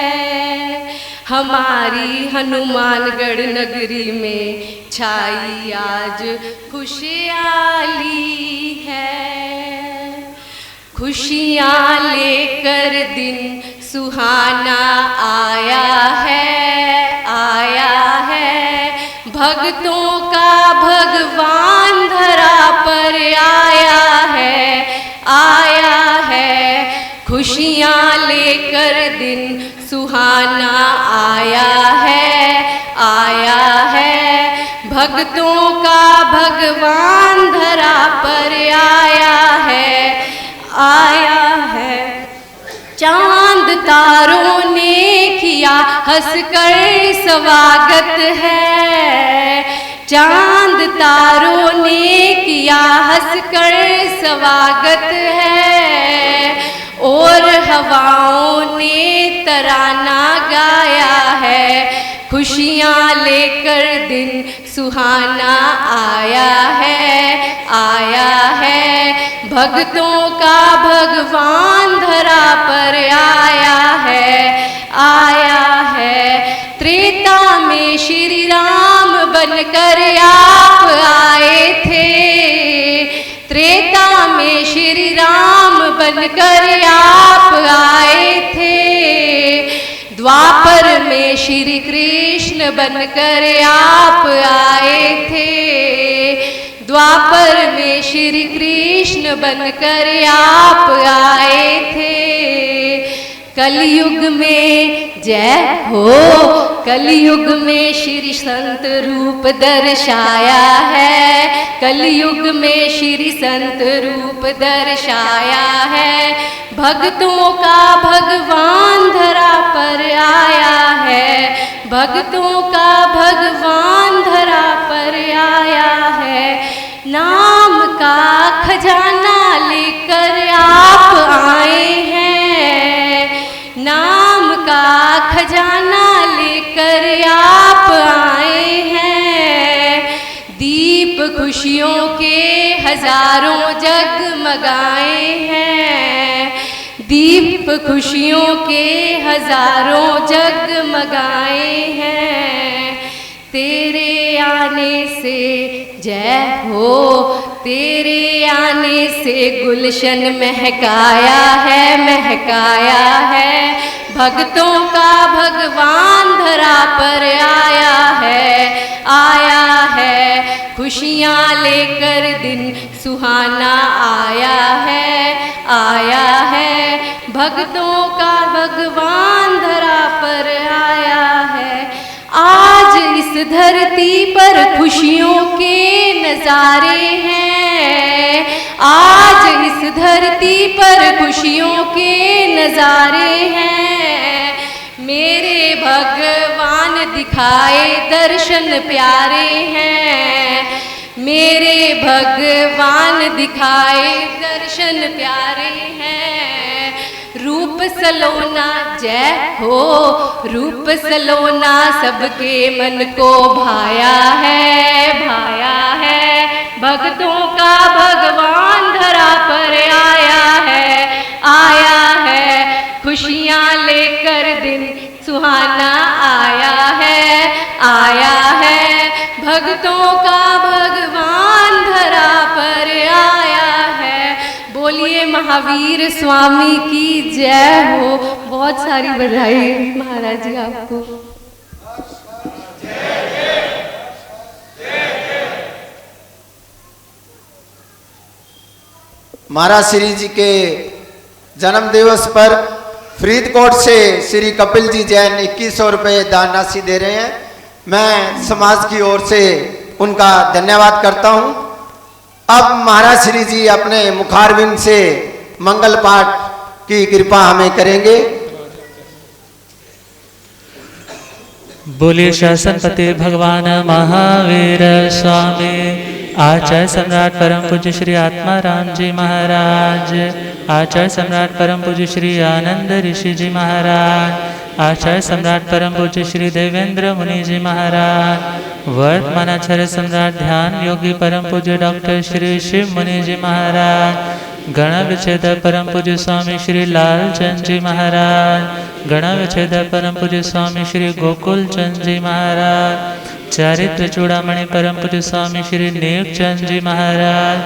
हमारी हनुमानगढ़ नगरी में छाई आज खुशहाली है। खुशियाँ लेकर दिन सुहाना आया है, आया है। भक्तों का भगवान धरा पर आया है, आया है। खुशियाँ लेकर दिन सुहाना आया है, आया है। भक्तों का भगवान धरा पर आया है, आया है। चांद तारों ने किया हंसकर स्वागत है। चांद तारों ने किया हंसकर स्वागत है। और हवाओं ने तराना गाया है। खुशियाँ लेकर दिन सुहाना आया है, आया है। भक्तों का भगवान धरा पर आया है, आया है। त्रेता में श्री राम बनकर आप आए थे। त्रेता में श्री राम बनकर आप आए थे। द्वापर में श्री कृष्ण बनकर आप आए थे। द्वापर में श्री कृष्ण बनकर आप आए थे। कलयुग में जय हो, कलयुग में श्री संत रूप दर्शाया है। कलयुग में श्री संत रूप दर्शाया है। भक्तों का भगवान धरा पर आया है। भक्तों का भगवान धरा पर आया है। नाम का खजाना लेकर आप आए हैं। नाम का खजाना लेकर आप आए हैं। दीप खुशियों के हजारों जगमगाए हैं। दीप खुशियों के हजारों जगमगाए हैं। तेरे आने से जय हो, तेरे आने से गुलशन महकाया है, महकाया है। भक्तों का भगवान धरा पर आया है, आया है। खुशियाँ लेकर दिन सुहाना आया है, आया है। भक्तों का भगवान धरा पर आया है। आज इस धरती पर खुशियों के नजारे हैं। आज इस धरती पर खुशियों के नजारे हैं। मेरे भगवान दिखाए दर्शन प्यारे हैं। मेरे भगवान दिखाए दर्शन प्यारे हैं। रूप सलोना जय हो, रूप सलोना सबके मन को भाया है, भाया है। भक्तों का भगवान धरा पर आया है, आया है। खुशियाँ लेकर दिन सुहाना आया है, आया है। भक्तों का भगवान धरा पर आया है। बोलिए महावीर स्वामी की जय हो। बहुत सारी बधाई महाराज जी आपको। महाराज श्री जी के जन्म दिवस पर फरीदकोट से श्री कपिल जी जैन 2100 रुपये दान राशि दे रहे हैं। मैं समाज की ओर से उनका धन्यवाद करता हूं। अब महाराज श्री जी अपने मुखारविंद से मंगल पाठ की कृपा हमें करेंगे। बोलिए शासनपति भगवान महावीर स्वामी। आचार्य सम्राट परम पूज्य श्री आत्माराम जी महाराज, आचार्य सम्राट परम पूज्य श्री आनंद ऋषि जी महाराज, आचार्य सम्राट परम पूज्य श्री देवेंद्र मुनि जी महाराज, वर्तमान आचार्य सम्राट ध्यान योगी परम पूज्य डॉक्टर श्री शिव मुनि जी महाराज, गण विच्छेद परम पूज्य स्वामी श्री लालचंद जी महाराज, गण विच्छेद परम पूज्य स्वामी श्री गोकुल चंद जी महाराज, चारित्र चूड़ामणि परम पूज्य स्वामी श्री नेकचंद जी महाराज,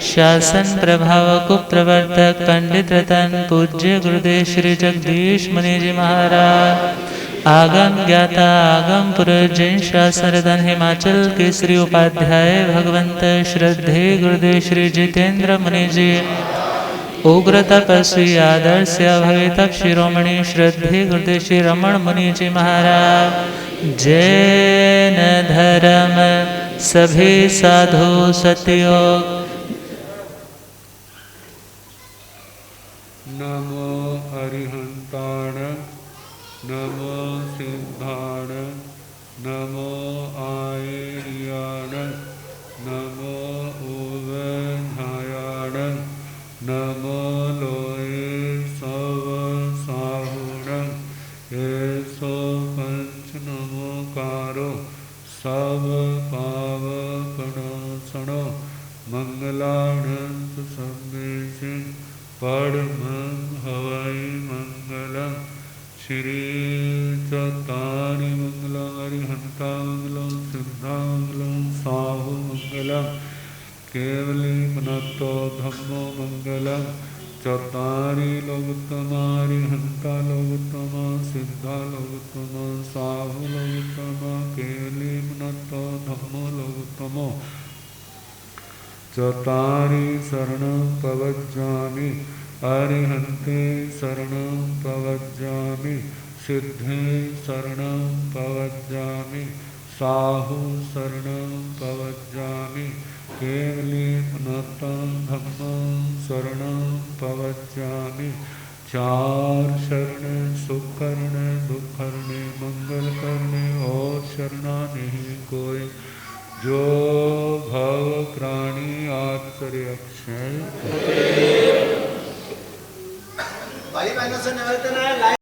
शासन प्रभाव को प्रवर्तक पंडित रतन पूज्य गुरुदेव श्री जगदीश मुनि जी महाराज, आगम ज्ञाता आगम पुरुष जैन शासन रतन हिमाचल के श्री उपाध्याय भगवंत श्रद्धे गुरुदेव श्री जितेंद्र मुनि जी, उग्र तपस्वी आदर्श भवितक शिरोमणि श्रद्धे गुरुदेव श्री रमण मुनि जी महाराज, जैन धर्म सभी साधु सतयोग। नमो अरिहंताण नमो सिद्धाण नमो आयर्याण नमो उवधायाण नमो लोये सव साहुण ऐसो पंच नमोकारो सब पावकणासनो मंगलानंद संदेश परम हवाई मंगलम श्री चतारि मंगलम अरिहंता मंगलम सिद्धा मंगलम साहु मंगलम केवली मनतो धम्मो मंगलम चतारि लोकोत्तमारि हंता लोकोत्तमा सिद्धा लोकोत्तमा साहु लोकोत्तमा केवली मनतो धम्मो लोकोत्तमो चतारी शरणं प्रवज्जामि अरिहन्ते शरणं प्रवज्जामि सिद्धे शरणं प्रवज्जामि साहु शरणं प्रवज्जामि केवली पुनतं धम्मं शरणं प्रवज्जामि चार शरण सुख करने दुख करने मंगल करने और शरणा नहीं कोई जो भव प्राणी आदि करे अक्षय। भाई बहनों से निवेदन है